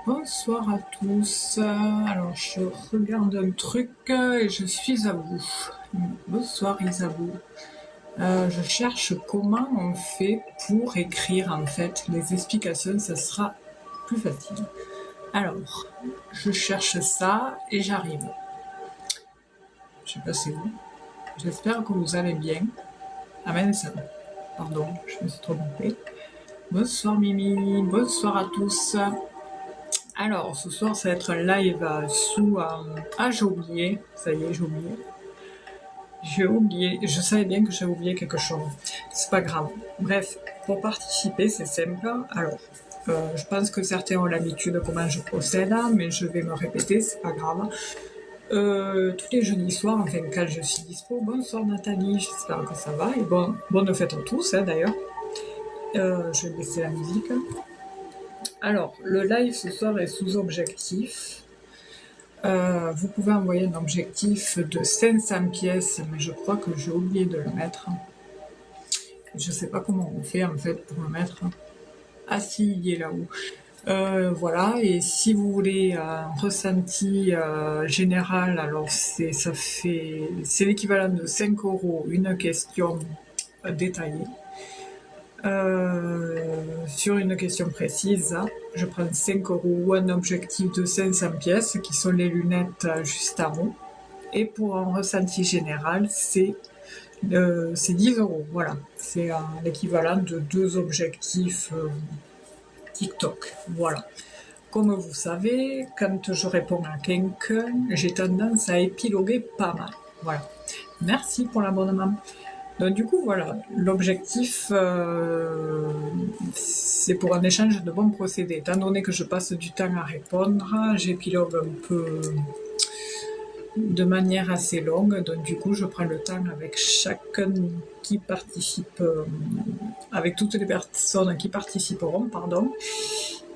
Bonsoir à tous. Alors, je regarde un truc et je suis à vous. Bonsoir Isabou. Je cherche comment on fait pour écrire en fait les explications, ça sera plus facile. Alors, je cherche ça et j'arrive. Je sais pas c'est où. J'espère que vous allez bien. Ah mais ça. Pardon, je me suis trompée. Bonsoir Mimi, bonsoir à tous. Alors, ce soir, ça va être un live sous... Ah, j'ai oublié. Ça y est, j'ai oublié. J'ai oublié. Je savais bien que j'avais oublié quelque chose. C'est pas grave. Bref, pour participer, c'est simple. Alors, je pense que certains ont l'habitude de comment je procède, mais je vais me répéter, c'est pas grave. Tous les jeudis soirs, enfin, quand je suis dispo. Bonsoir Nathalie, j'espère que ça va. Et bonne fête à tous, d'ailleurs. Je vais baisser la musique. Alors, le live ce soir est sous objectif. Vous pouvez envoyer un objectif de 500 pièces, mais je crois que j'ai oublié de le mettre. Je sais pas comment on fait en fait pour le mettre. Ah si, il est là-haut. Voilà, et si vous voulez un ressenti général, alors c'est l'équivalent de 5 € une question détaillée. Sur une question précise, je prends 5 € ou un objectif de 500 pièces qui sont les lunettes juste à haut. Et pour un ressenti général, c'est 10 €. Voilà, c'est l'équivalent de 2 objectifs TikTok. Voilà. Comme vous savez, quand je réponds à quelqu'un, j'ai tendance à épiloguer pas mal. Voilà. Merci pour l'abonnement. Donc du coup, voilà, l'objectif, c'est pour un échange de bons procédés. Étant donné que je passe du temps à répondre, j'épilogue un peu de manière assez longue. Donc du coup, je prends le temps avec chacun qui participe, avec toutes les personnes qui participeront, pardon.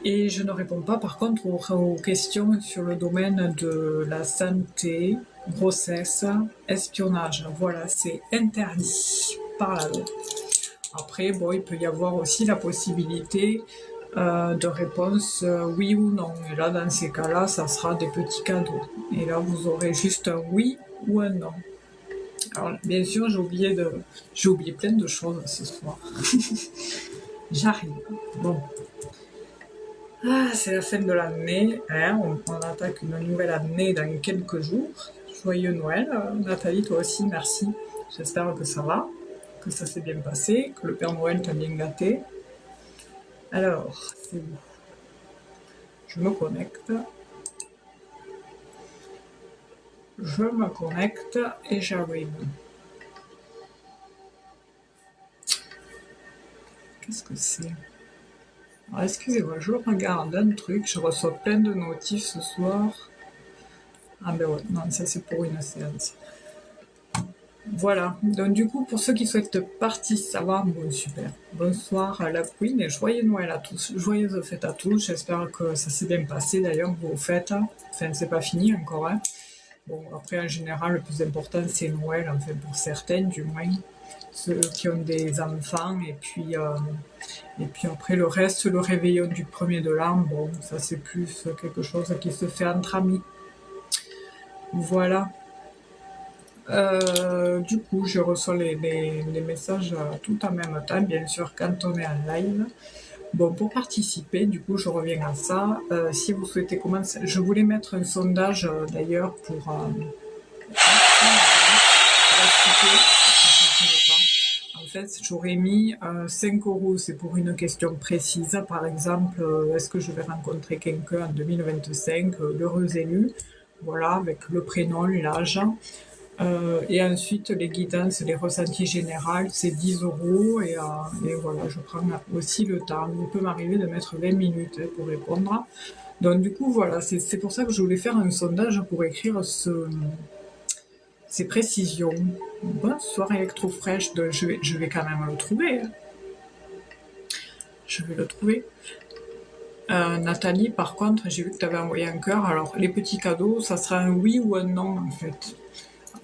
Et je ne réponds pas par contre aux questions sur le domaine de la santé, grossesse, espionnage. Voilà, c'est interdit par la loi. Après, bon, il peut y avoir aussi la possibilité de réponse oui ou non. Et là, dans ces cas-là, ça sera des petits cadeaux. Et là, vous aurez juste un oui ou un non. Alors, bien sûr, j'ai oublié plein de choses ce soir. J'arrive. Bon. Ah, c'est la fin de l'année, hein, on attaque une nouvelle année dans quelques jours. Joyeux Noël, Nathalie, toi aussi, merci. J'espère que ça va, que ça s'est bien passé, que le Père Noël t'a bien gâté. Alors, c'est où? Je me connecte. Je me connecte et j'arrive. Qu'est-ce que c'est? Alors, excusez-moi, je regarde un truc, je reçois plein de notifs ce soir. Ah ben ouais, non, ça c'est pour une séance. Voilà, donc du coup, pour ceux qui souhaitent participer, ça va, bon, super. Bonsoir la Queen et joyeux Noël à tous. Joyeuses fêtes à tous, j'espère que ça s'est bien passé d'ailleurs, vos fêtes. Enfin, c'est pas fini encore, hein. Bon, après, en général, le plus important, c'est Noël, enfin, pour certaines, du moins. Ceux qui ont des enfants, et puis après, le reste, le réveillon du 1er de l'an, bon, ça c'est plus quelque chose qui se fait entre amis. Voilà. Du coup, je reçois les messages tout en même temps, bien sûr, quand on est en live. Bon, pour participer, du coup, je reviens à ça. Si vous souhaitez commencer, je voulais mettre un sondage d'ailleurs pour expliquer. En fait, j'aurais mis 5 €, c'est pour une question précise. Par exemple, est-ce que je vais rencontrer quelqu'un en 2025, l'heureux élu, voilà, avec le prénom, l'âge. Et ensuite, les guidances, les ressentis généraux, c'est 10 € et voilà, je prends aussi le temps. Il peut m'arriver de mettre 20 minutes pour répondre. Donc du coup, voilà, c'est pour ça que je voulais faire un sondage pour écrire ces précisions. Bonsoir Electrofresh, je vais quand même le trouver. Je vais le trouver. Nathalie, par contre, j'ai vu que tu avais envoyé un cœur. Alors, les petits cadeaux, ça sera un oui ou un non, en fait.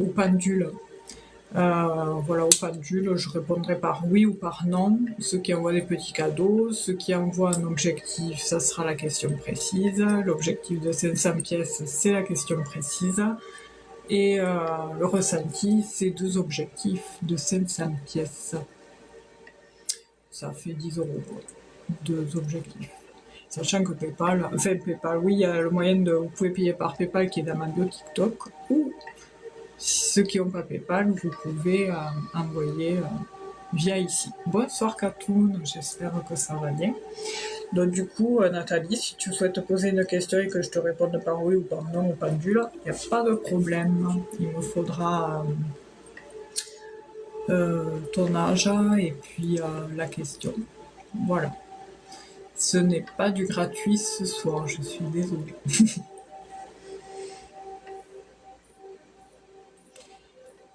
Ou pendule. Voilà, au pendule, je répondrai par oui ou par non. Ceux qui envoient des petits cadeaux, ceux qui envoient un objectif, ça sera la question précise. L'objectif de 500 pièces, c'est la question précise. Et le ressenti, c'est 2 objectifs de 500 pièces. Ça fait 10 €, quoi. 2 objectifs. Sachant que PayPal, enfin PayPal, oui, il y a le moyen de, vous pouvez payer par PayPal qui est dans ma bio TikTok, ou ceux qui n'ont pas PayPal, vous pouvez envoyer via ici. Bonsoir Katoun, j'espère que ça va bien. Donc du coup, Nathalie, si tu souhaites poser une question et que je te réponde par oui ou par non au pendule, il n'y a pas de problème. Il me faudra ton âge et puis la question. Voilà. Ce n'est pas du gratuit ce soir, je suis désolée.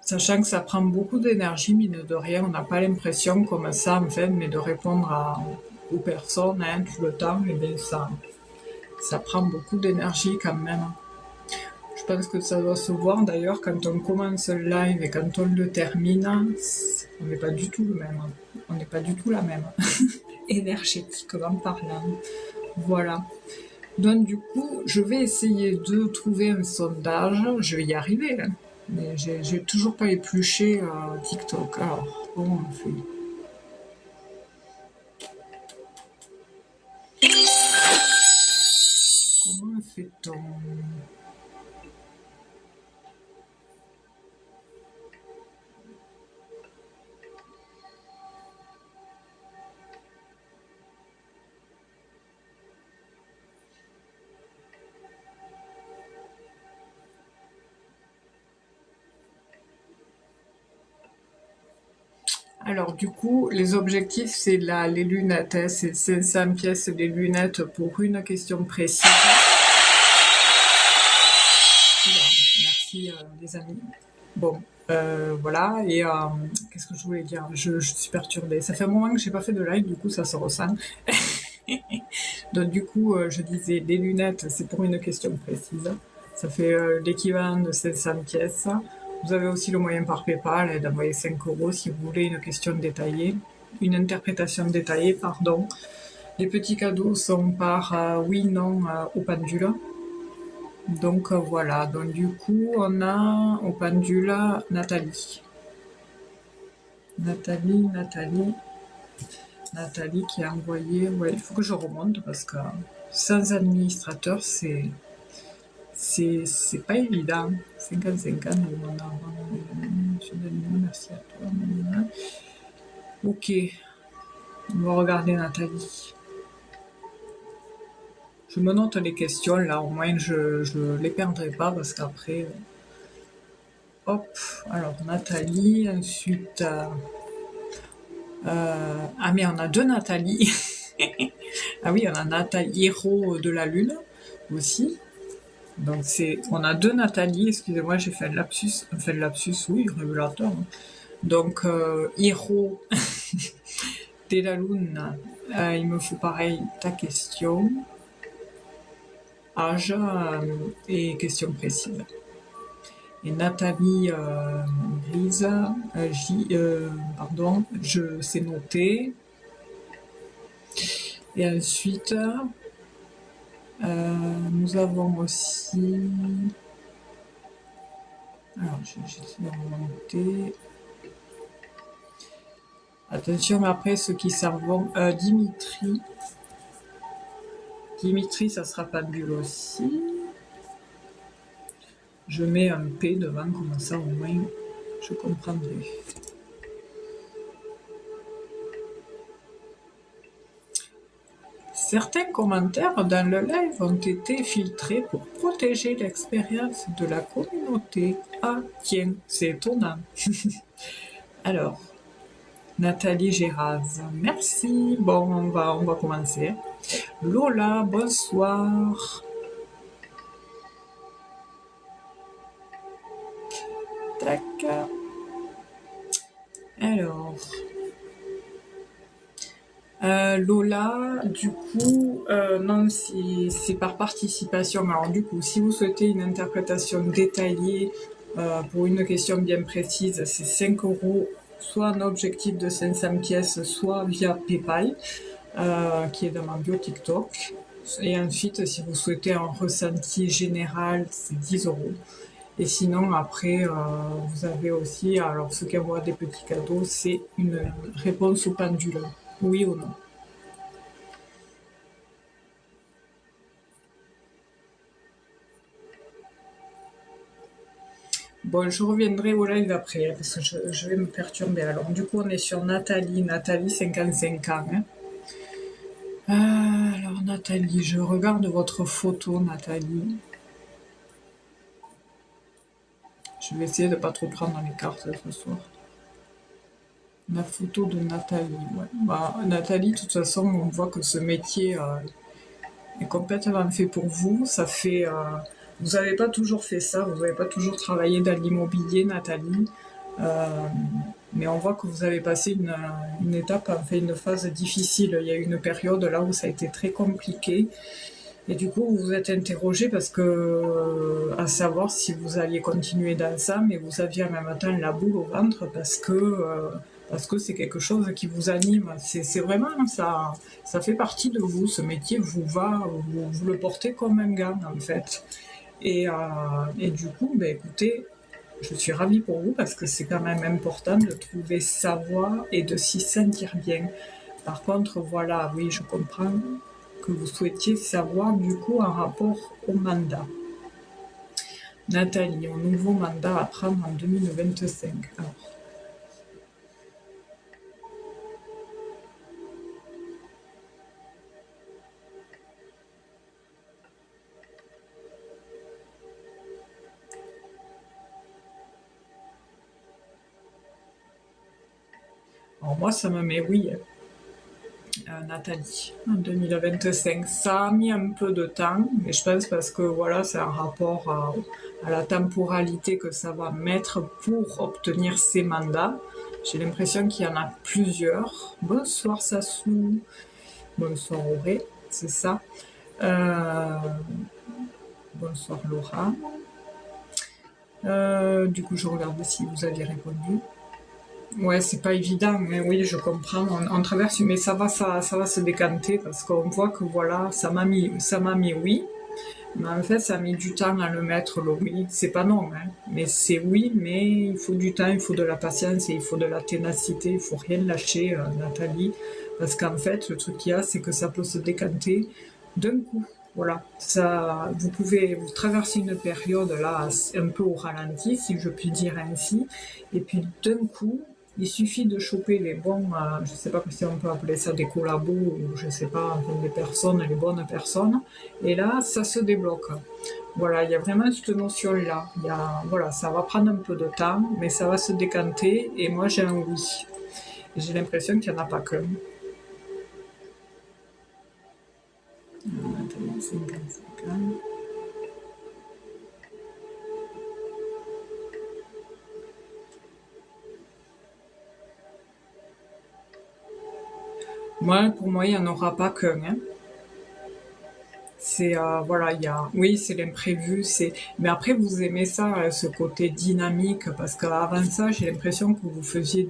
Sachant que ça prend beaucoup d'énergie, mine de rien, on n'a pas l'impression comme ça, en fait, mais de répondre aux personnes tout le temps, et bien ça prend beaucoup d'énergie quand même. Je pense que ça doit se voir d'ailleurs quand on commence le live et quand on le termine, on n'est pas du tout le même. On n'est pas du tout la même, énergétiquement parlant. Voilà. Donc du coup, je vais essayer de trouver un sondage. Je vais y arriver, là. Mais j'ai toujours pas épluché TikTok. Alors, comment on fait? Comment fait-on? Alors du coup, les objectifs, c'est là les lunettes, hein, c'est 500 pièces des lunettes pour une question précise. Oula, merci les amis. Bon, voilà, et qu'est-ce que je voulais dire, je suis perturbée. Ça fait un moment que j'ai pas fait de live, du coup ça se ressent. Donc du coup, je disais, les lunettes, c'est pour une question précise. Ça fait l'équivalent de 500 pièces. Vous avez aussi le moyen par PayPal d'envoyer 5 € si vous voulez une question détaillée, une interprétation détaillée, pardon. Les petits cadeaux sont par oui, non au pendule. Donc voilà, donc du coup on a au pendule Nathalie. Nathalie qui a envoyé, ouais, il faut que je remonte parce que sans administrateur c'est pas évident. 50-50, merci à toi. Ok, on va regarder Nathalie. Je me note les questions là, au moins je les perdrai pas parce qu'après. Hop, alors Nathalie, ensuite. Ah mais on a 2 Nathalie. Ah oui, on a Nathalie Héros de la Lune aussi. Donc on a 2 Nathalie, excusez-moi, j'ai fait le lapsus, oui, révélateur. Hein. Donc Héros de la Lune, il me faut pareil ta question, âge et question précise. Et Nathalie Grise, pardon, je sais noter. Et ensuite, nous avons aussi... Alors, j'essaie de remonter. Attention, après, ceux qui servent... Dimitri. Dimitri, ça sera pas nul aussi. Je mets un P devant, comme ça, au moins, je comprendrai. Certains commentaires dans le live ont été filtrés pour protéger l'expérience de la communauté. Ah, tiens, c'est étonnant. Alors, Nathalie Géraz, merci. Bon, on va commencer. Lola, bonsoir. Tac. Alors... Lola, du coup, non, c'est par participation. Alors du coup, si vous souhaitez une interprétation détaillée Pour une question bien précise, c'est 5 euros, soit un objectif de 500 pièces, soit via PayPal, qui est dans ma bio TikTok. Et ensuite, si vous souhaitez un ressenti général, c'est 10 euros. Et sinon, après, vous avez aussi, alors ceux qui envoient des petits cadeaux, c'est une réponse au pendule, oui ou non. Bon, je reviendrai au live après, parce que je vais me perturber. Alors, du coup, on est sur Nathalie. Nathalie, 55 ans. Hein. Alors, Nathalie, je regarde votre photo, Nathalie. Je vais essayer de pas trop prendre dans les cartes ce soir. La photo de Nathalie, ouais. Bah, Nathalie, de toute façon, on voit que ce métier est complètement fait pour vous. Ça fait... vous n'avez pas toujours fait ça, vous n'avez pas toujours travaillé dans l'immobilier, Nathalie. Mais on voit que vous avez passé une étape, enfin une phase difficile. Il y a eu une période là où ça a été très compliqué. Et du coup, vous vous êtes interrogé parce que, à savoir si vous alliez continuer dans ça, mais vous aviez en même temps la boule au ventre parce que c'est quelque chose qui vous anime. C'est vraiment ça fait partie de vous. Ce métier vous vous le portez comme un gant en fait. Et du coup, ben écoutez, je suis ravie pour vous parce que c'est quand même important de trouver sa voie et de s'y sentir bien. Par contre, voilà, oui, je comprends que vous souhaitiez savoir du coup un rapport au mandat. Nathalie, un nouveau mandat à prendre en 2025. Alors moi, ça me met oui. Nathalie, en 2025. Ça a mis un peu de temps, mais je pense parce que voilà, c'est un rapport à la temporalité que ça va mettre pour obtenir ces mandats. J'ai l'impression qu'il y en a plusieurs. Bonsoir Sassou, bonsoir Auré, c'est ça. Bonsoir Laura. Du coup, je regarde si vous aviez répondu. Ouais, c'est pas évident, mais oui, je comprends. On traverse, mais ça va se décanter parce qu'on voit que voilà, ça m'a mis oui, mais en fait, ça a mis du temps à le mettre le oui. C'est pas non, hein, mais c'est oui, mais il faut du temps, il faut de la patience et il faut de la ténacité. Il faut rien lâcher, Nathalie, parce qu'en fait, le truc qu'il y a, c'est que ça peut se décanter d'un coup. Voilà, ça, vous traverser une période là un peu au ralenti, si je puis dire ainsi, et puis d'un coup, il suffit de choper les bons, je sais pas si on peut appeler ça des collabos ou je sais pas, enfin, des personnes, les bonnes personnes, et là, ça se débloque. Voilà, il y a vraiment cette notion-là. Voilà, ça va prendre un peu de temps, mais ça va se décanter, et moi j'ai un oui. Et j'ai l'impression qu'il n'y en a pas qu'un. Moi, pour moi, il n'y en aura pas qu'un. Hein. C'est voilà, oui, c'est l'imprévu, mais après vous aimez ça, ce côté dynamique, parce qu'avant ça, j'ai l'impression que vous faisiez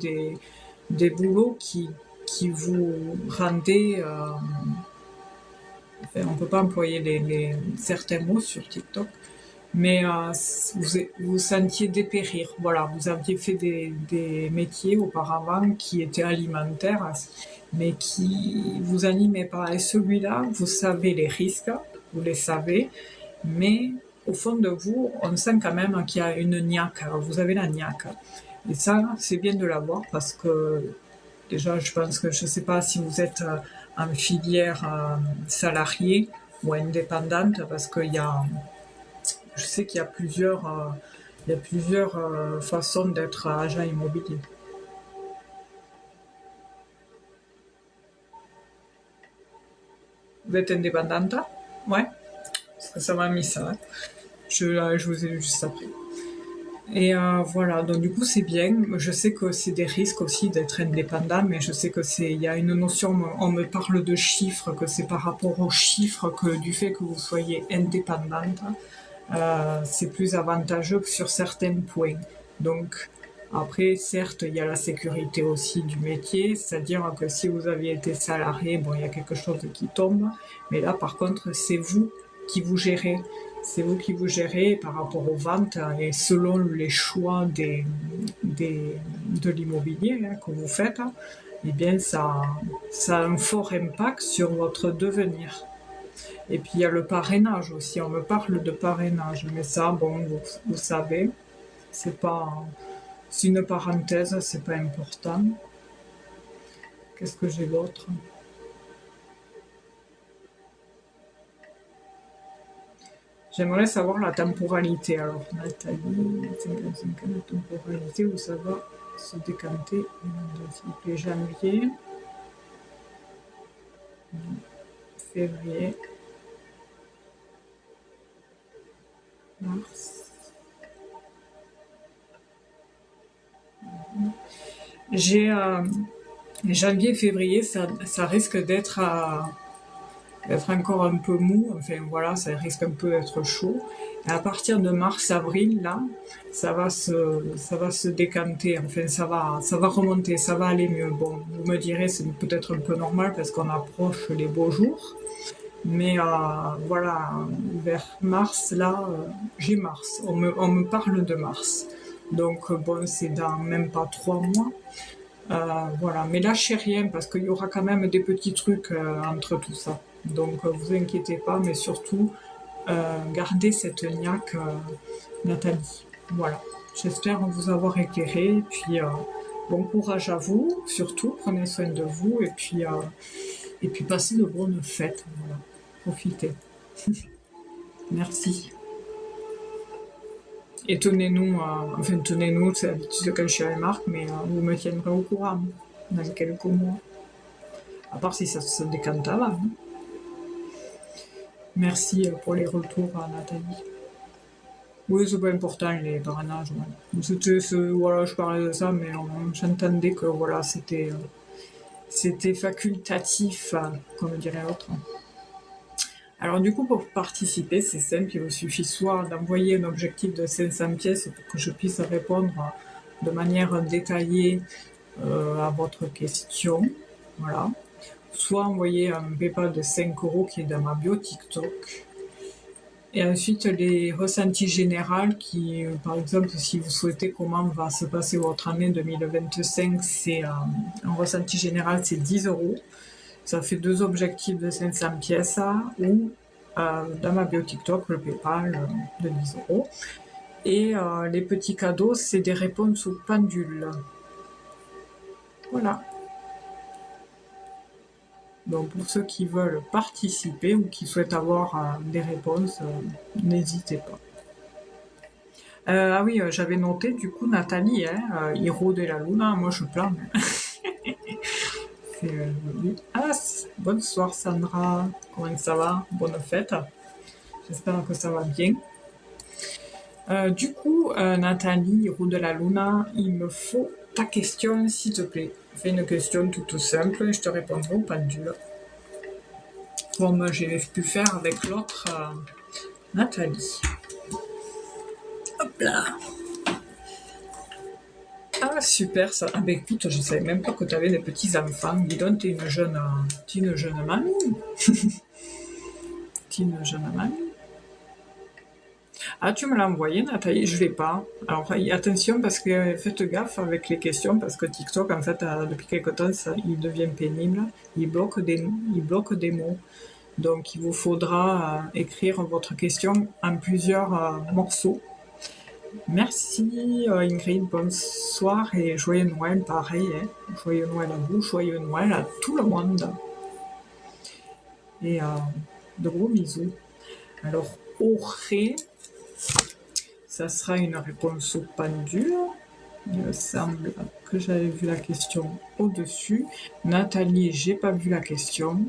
des boulots qui vous rendaient, enfin, on peut pas employer certains mots sur TikTok, mais vous sentiez dépérir. Voilà, vous aviez fait des métiers auparavant qui étaient alimentaires, mais qui vous animaient pas. Et celui-là, vous savez les risques, vous les savez, mais au fond de vous, on sent quand même qu'il y a une niaque. Vous avez la niaque. Et ça, c'est bien de l'avoir parce que déjà, je pense que je sais pas si vous êtes en filière salariée ou indépendante, parce qu'il y a je sais qu'il y a plusieurs façons d'être agent immobilier. Vous êtes indépendante? Ouais, parce que ça m'a mis ça. Hein. Je vous ai vu juste après. Et voilà, donc du coup c'est bien. Je sais que c'est des risques aussi d'être indépendant, mais je sais que il y a une notion, on me parle de chiffres, que c'est par rapport aux chiffres que du fait que vous soyez indépendante. c'est plus avantageux sur certains points. Donc, après, certes, il y a la sécurité aussi du métier, c'est-à-dire que si vous aviez été salarié, bon, il y a quelque chose qui tombe, mais là, par contre, c'est vous qui vous gérez. C'est vous qui vous gérez par rapport aux ventes et selon les choix de l'immobilier que vous faites, eh bien, ça a un fort impact sur votre devenir. Et puis il y a le parrainage aussi, on me parle de parrainage, mais ça, bon, vous savez, c'est pas, c'est une parenthèse, c'est pas important. Qu'est-ce que j'ai d'autre? J'aimerais savoir la temporalité. Alors, Nathalie, 55 ans, la temporalité où ça va se décanter. S'il vous plaît, janvier, février, mars. J'ai janvier, février, ça risque d'être encore un peu mou, enfin voilà, ça risque un peu d'être chaud. Et à partir de mars-avril, là, ça va se décanter, enfin ça va remonter, ça va aller mieux. Bon, vous me direz, c'est peut-être un peu normal parce qu'on approche les beaux jours. Mais voilà, vers mars, là, j'ai mars. On me parle de mars. Donc bon, c'est dans même pas 3 mois. Voilà, mais lâchez rien parce qu'il y aura quand même des petits trucs entre tout ça. Donc vous inquiétez pas, mais surtout gardez cette niaque, Nathalie. Voilà, j'espère vous avoir éclairé. Et puis bon courage à vous, surtout prenez soin de vous et puis passez de bonnes fêtes. Voilà, profitez. Merci. Et tenez-nous, enfin tenez-nous, c'est l'habitude quand je suis à la marque, mais vous me tiendrez au courant dans quelques mois. À part si ça se décante avant. Hein. Merci pour les retours à Nathalie. Oui, c'est pas important les parrainages. Ouais. Voilà, je parlais de ça, mais j'entendais que voilà, c'était facultatif, comme dirait l'autre. Alors du coup, pour participer, c'est simple, il vous suffit soit d'envoyer un objectif de 500 pièces pour que je puisse répondre de manière détaillée à votre question, voilà. Soit envoyer un PayPal de 5 € qui est dans ma bio TikTok. Et ensuite, les ressentis généraux qui, par exemple, si vous souhaitez comment va se passer votre année 2025, c'est un ressenti général, c'est 10 €. Ça fait 2 objectifs de 500 pièces ou dans ma bio TikTok, le PayPal de 10 €. Et les petits cadeaux, c'est des réponses au pendule. Voilà. Donc pour ceux qui veulent participer ou qui souhaitent avoir des réponses, n'hésitez pas. Ah oui, j'avais noté du coup Nathalie, hein, Hiro de la Luna, moi je plane. C'est joli. Ah, bonsoir Sandra, comment ça va? Bonne fête. J'espère que ça va bien. Du coup, Nathalie, Hiro de la Luna, il me faut ta question s'il te plaît. Fais une question toute simple et je te répondrai au pendule. Comme j'ai pu faire avec l'autre Nathalie. Hop là. Ah super ça. Ah ben écoute, je savais même pas que tu avais des petits enfants. Dis donc, t'es une jeune mamie. T'es une jeune mamie. Ah tu me l'as envoyé Nathalie, je l'ai pas. Alors attention parce que faites gaffe avec les questions parce que TikTok en fait depuis quelque temps il devient pénible. Il bloque des mots. Donc il vous faudra écrire votre question en plusieurs morceaux. Merci Ingrid, bonsoir et joyeux Noël, pareil. Hein. Joyeux Noël à vous, joyeux Noël à tout le monde. Et de gros bisous. Alors, Auré, ça sera une réponse au pendule. Il me semble que j'avais vu la question au-dessus. Nathalie, j'ai pas vu la question.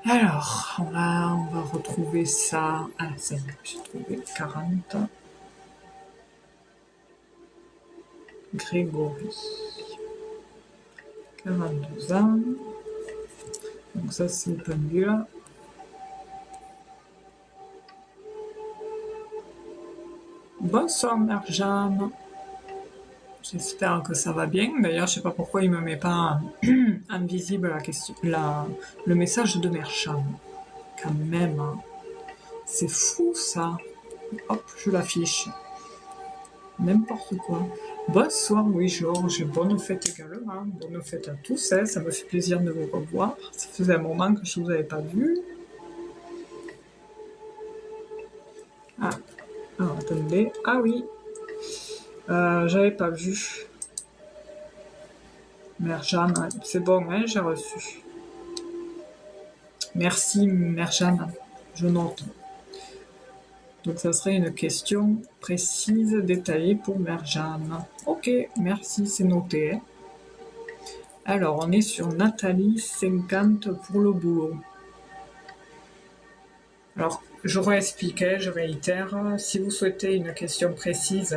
Alors, on va retrouver ça. Ah, ça y est, j'ai trouvé 40. Grégory. 42 ans. Donc ça, c'est le pendule. Bonsoir Mère Jeanne. J'espère que ça va bien. D'ailleurs, je sais pas pourquoi il me met pas invisible le message de Mère Jeanne. Quand même, hein. C'est fou ça. Hop, je l'affiche. N'importe quoi. Bonsoir Louis-Georges, bonne fête également. Bonne fête à tous, hein. Ça me fait plaisir de vous revoir. Ça faisait un moment que je ne vous avais pas vu. Ah, alors, attendez. Ah oui, j'avais pas vu. Mère Jeanne, c'est bon, hein, j'ai reçu. Merci Mère Jeanne, je note. Donc ça serait une question précise, détaillée pour Mère Jeanne. Ok, merci, c'est noté. Hein. Alors, on est sur Nathalie, 50 pour le boulot. Alors, je réexplique, je réitère. Si vous souhaitez une question précise,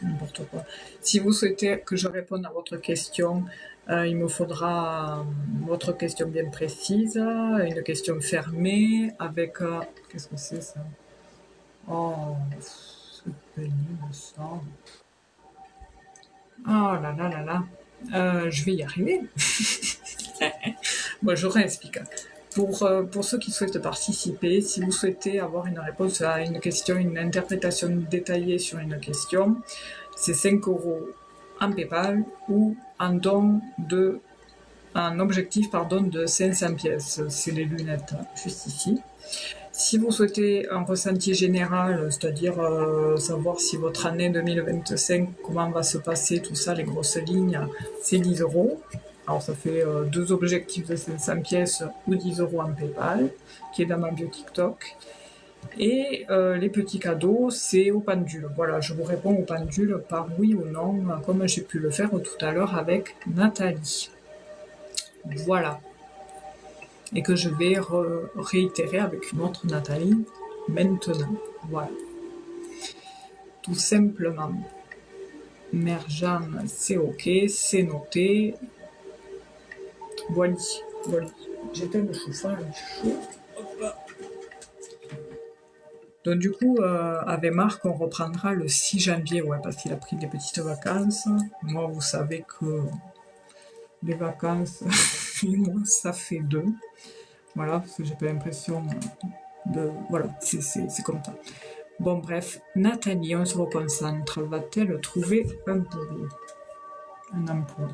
n'importe quoi. Si vous souhaitez que je réponde à votre question, il me faudra votre question bien précise, une question fermée avec... Qu'est-ce que c'est ça? Oh, c'est pénible ça. Oh là là là là. Je vais y arriver. Bon, je réexplique. Pour ceux qui souhaitent participer, si vous souhaitez avoir une réponse à une question, une interprétation détaillée sur une question, c'est 5 € en PayPal ou en don un objectif de 500 pièces. C'est les lunettes, juste ici. Si vous souhaitez un ressenti général, c'est-à-dire savoir si votre année 2025, comment va se passer, tout ça, les grosses lignes, c'est 10 €. Alors ça fait 2 objectifs de 500 pièces ou 10 € en PayPal, qui est dans ma bio TikTok. Et les petits cadeaux, c'est au pendule. Voilà, je vous réponds au pendule par oui ou non, comme j'ai pu le faire tout à l'heure avec Nathalie. Voilà. Et que je vais réitérer avec une autre Nathalie maintenant. Voilà. Tout simplement. Mère Jeanne, c'est ok, c'est noté. Voilà. Voilà. J'éteins le chauffage, chaud. Donc du coup, avec Marc, on reprendra le 6 janvier, ouais, parce qu'il a pris des petites vacances. Moi, vous savez que les vacances, moi, ça fait 2. Voilà, parce que j'ai pas l'impression de... Voilà, c'est comme ça. Bon, bref, Nathalie, on se reconcentre. Va-t-elle trouver un boulot? Un emploi?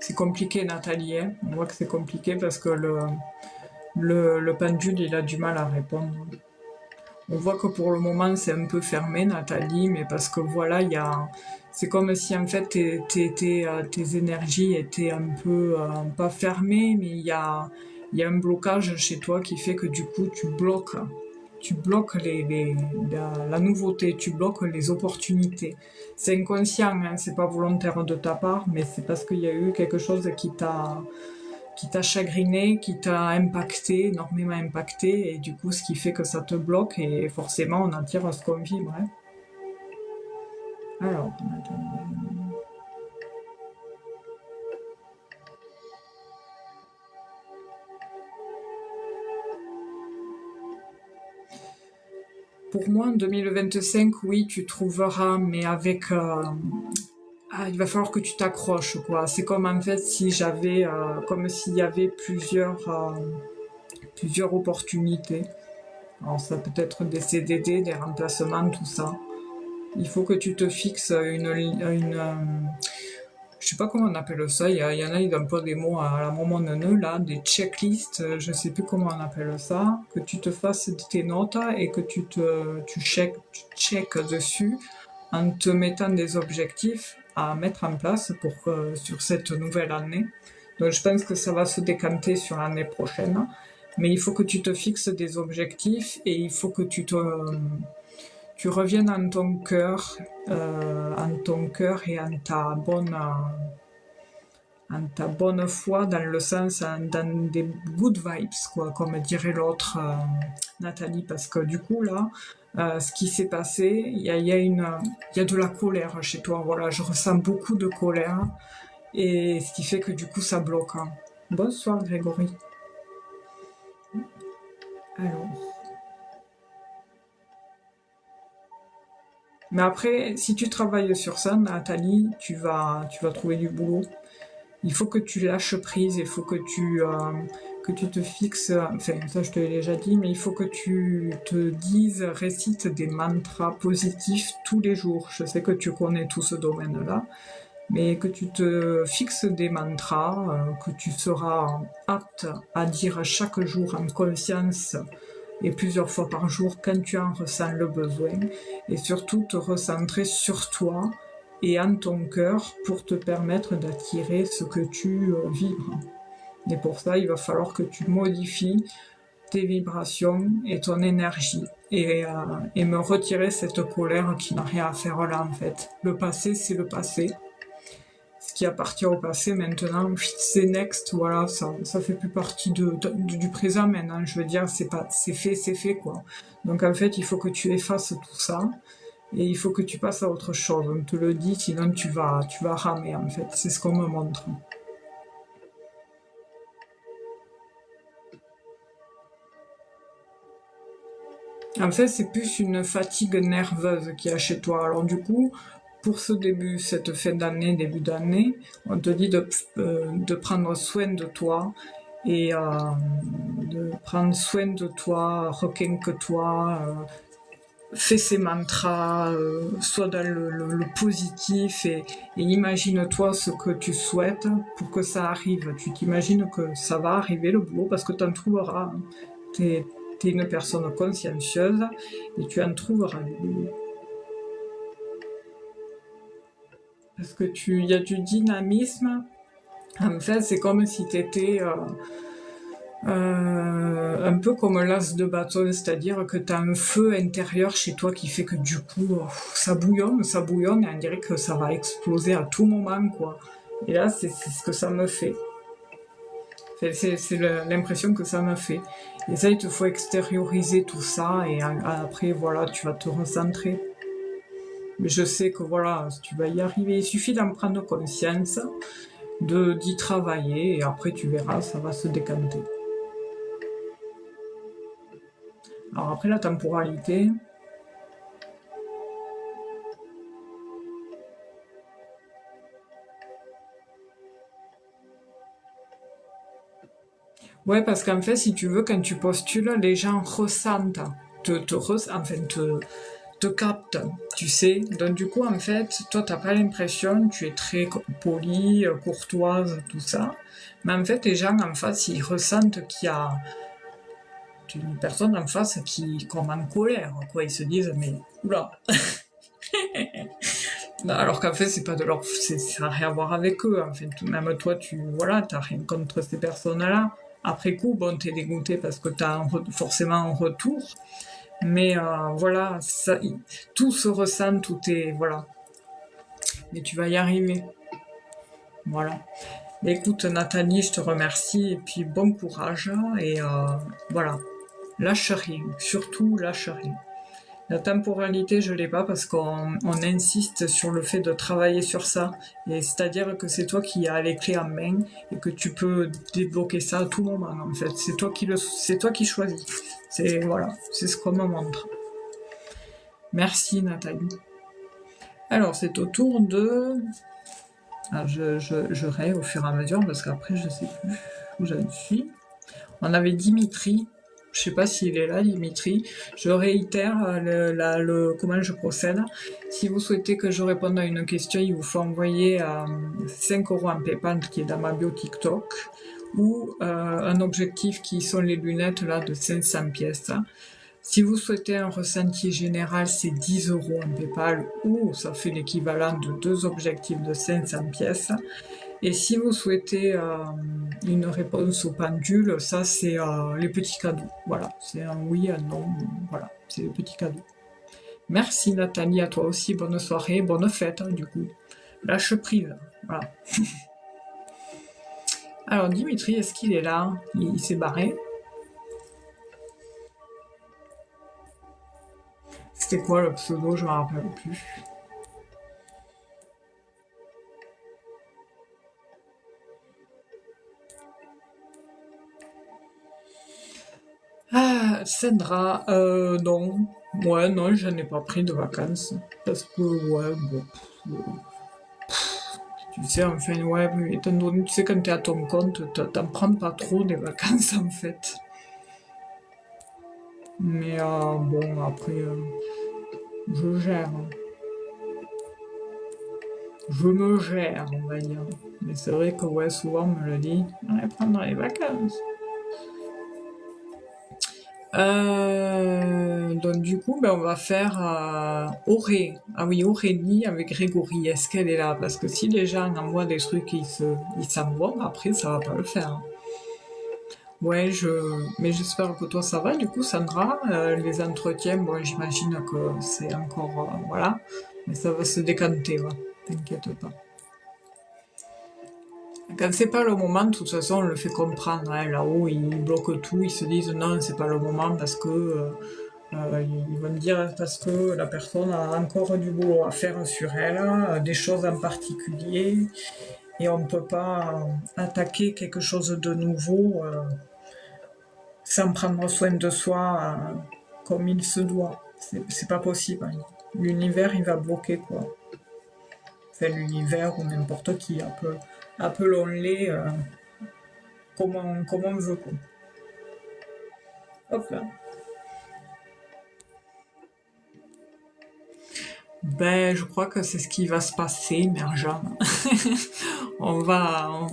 C'est compliqué, Nathalie. Hein. On voit que c'est compliqué parce que le pendule, il a du mal à répondre. On voit que pour le moment, c'est un peu fermé, Nathalie, mais parce que voilà, c'est comme si en fait tes énergies étaient un peu, pas fermées, mais il y a un blocage chez toi qui fait que du coup, tu bloques la nouveauté, tu bloques les opportunités. C'est inconscient, hein, c'est pas volontaire de ta part, mais c'est parce qu'il y a eu quelque chose qui t'a chagriné, qui t'a impacté, énormément impacté, et du coup, ce qui fait que ça te bloque, et forcément, on en tire ce qu'on vibre. Hein. Alors, pour moi, en 2025, oui, tu trouveras, mais avec... il va falloir que tu t'accroches, quoi. C'est comme en fait si j'avais... comme s'il y avait plusieurs opportunités. Alors ça peut être des CDD, des remplacements, tout ça. Il faut que tu te fixes je sais pas comment on appelle ça, il y en a, ils emploient des mots à la moment neuneu, là, des checklists, je sais plus comment on appelle ça, que tu te fasses tes notes et que tu checkes dessus en te mettant des objectifs à mettre en place sur cette nouvelle année. Donc je pense que ça va se décanter sur l'année prochaine, mais il faut que tu te fixes des objectifs et il faut que tu reviennes en ton cœur et en ta bonne foi, dans le sens, dans des good vibes, quoi, comme dirait l'autre Nathalie, parce que du coup là, ce qui s'est passé, il y a de la colère chez toi. Voilà, je ressens beaucoup de colère et ce qui fait que du coup ça bloque. Hein. Bonsoir Grégory. Alors. Mais après, si tu travailles sur ça, Nathalie, tu vas trouver du boulot. Il faut que tu lâches prise, il faut que tu te fixes, enfin ça je te l'ai déjà dit, mais il faut que tu te dises, récites des mantras positifs tous les jours. Je sais que tu connais tout ce domaine-là, mais que tu te fixes des mantras, que tu seras apte à dire chaque jour en conscience et plusieurs fois par jour quand tu en ressens le besoin, et surtout te recentrer sur toi et en ton cœur pour te permettre d'attirer ce que tu vibres. Et pour ça, il va falloir que tu modifies tes vibrations et ton énergie et me retirer cette colère qui n'a rien à faire là en fait. Le passé, c'est le passé. Ce qui appartient au passé maintenant, c'est next, voilà, ça fait plus partie du présent maintenant, je veux dire, c'est fait quoi. Donc en fait, il faut que tu effaces tout ça, et il faut que tu passes à autre chose, on te le dit, sinon tu vas ramer en fait, c'est ce qu'on me montre. En fait, c'est plus une fatigue nerveuse qu'il y a chez toi, alors du coup, pour ce début, cette fin d'année, début d'année, on te dit de prendre soin de toi et de prendre soin de toi, requinque-toi, fais ces mantras, sois dans le positif et imagine-toi ce que tu souhaites pour que ça arrive. Tu t'imagines que ça va arriver le boulot parce que tu en trouveras. Hein. T'es une personne consciencieuse et tu en trouveras du boulot. Parce que il y a du dynamisme. En fait, c'est comme si tu étais un peu comme l'as de bâton, c'est-à-dire que tu as un feu intérieur chez toi qui fait que du coup, ça bouillonne, et on dirait que ça va exploser à tout moment, quoi. Et là, c'est ce que ça me fait. C'est l'impression que ça me fait. Et ça, il te faut extérioriser tout ça, et après, voilà, tu vas te recentrer. Mais je sais que voilà, tu vas y arriver. Il suffit d'en prendre conscience, d'y travailler, et après, tu verras, ça va se décanter. Alors après, la temporalité, ouais, parce qu'en fait, si tu veux, quand tu postules, les gens ressentent, te captent, tu sais. Donc du coup, en fait, toi, t'as pas l'impression, tu es très polie, courtoise, tout ça. Mais en fait, les gens en face, ils ressentent qu'il y a une personne en face qui est comme en colère, quoi. Ils se disent, mais oula. Alors qu'en fait, c'est pas de leur, ça n'a rien à voir avec eux. En fait, même toi, t'as rien contre ces personnes-là. Après coup, bon, t'es dégoûté parce que t'as forcément un retour. Mais voilà, tout se ressent, tout est, voilà. Mais tu vas y arriver. Voilà. Écoute, Nathalie, je te remercie et puis bon courage. Et voilà, lâche rien. Surtout, lâche rien. La temporalité, je l'ai pas parce qu'on insiste sur le fait de travailler sur ça. Et c'est-à-dire que c'est toi qui as les clés en main et que tu peux débloquer ça à tout moment, en fait. C'est toi qui choisis. Voilà, c'est ce qu'on me montre. Merci, Nathalie. Alors, c'est au tour de... Ah, je rêve au fur et à mesure parce qu'après, je sais plus où j'en suis. On avait Dimitri. Je sais pas s'il est là, Dimitri. Je réitère comment je procède. Si vous souhaitez que je réponde à une question, il vous faut envoyer 5 € en PayPal qui est dans ma bio TikTok ou un objectif qui sont les lunettes là de 500 pièces. Si vous souhaitez un ressenti général, c'est 10 € en PayPal ou ça fait l'équivalent de 2 objectifs de 500 pièces. Et si vous souhaitez une réponse au pendule, ça c'est les petits cadeaux. Voilà, c'est un oui, un non, voilà, c'est les petits cadeaux. Merci Nathalie, à toi aussi, bonne soirée, bonne fête hein, du coup. Lâche prise, voilà. Alors Dimitri, est-ce qu'il est là? Il s'est barré. C'était quoi le pseudo? Je me rappelle plus. Sandra, non. Ouais, non, je n'ai pas pris de vacances. Parce que, ouais, bon. Tu sais, enfin, ouais, mais étant donné, tu sais, quand t'es à ton compte, t'en prends pas trop des vacances, en fait. Mais, bon, après, je gère. Je me gère, on va dire. Mais c'est vrai que, ouais, souvent, on me le dit, on va prendre les vacances. Donc du coup, ben, on va faire Auré. Ah oui, Aurélie avec Grégory. Est-ce qu'elle est là? Parce que si les gens envoient des trucs, ils s'envoient, après ça va pas le faire. Ouais, mais j'espère que toi ça va. Du coup, Sandra, les entretiens, bon, j'imagine que c'est encore, voilà, mais ça va se décanter, va. T'inquiète pas. Quand c'est pas le moment, de toute façon, on le fait comprendre. Hein. Là-haut, ils bloquent tout, ils se disent non, c'est pas le moment parce que ils vont me dire parce que la personne a encore du boulot à faire sur elle, des choses en particulier, et on peut pas attaquer quelque chose de nouveau sans prendre soin de soi comme il se doit. C'est pas possible. Hein. L'univers, il va bloquer quoi. Enfin, l'univers ou n'importe qui, appelons-les comme on veut. Quoi. Hop là. Ben, je crois que c'est ce qui va se passer, Merjane. On va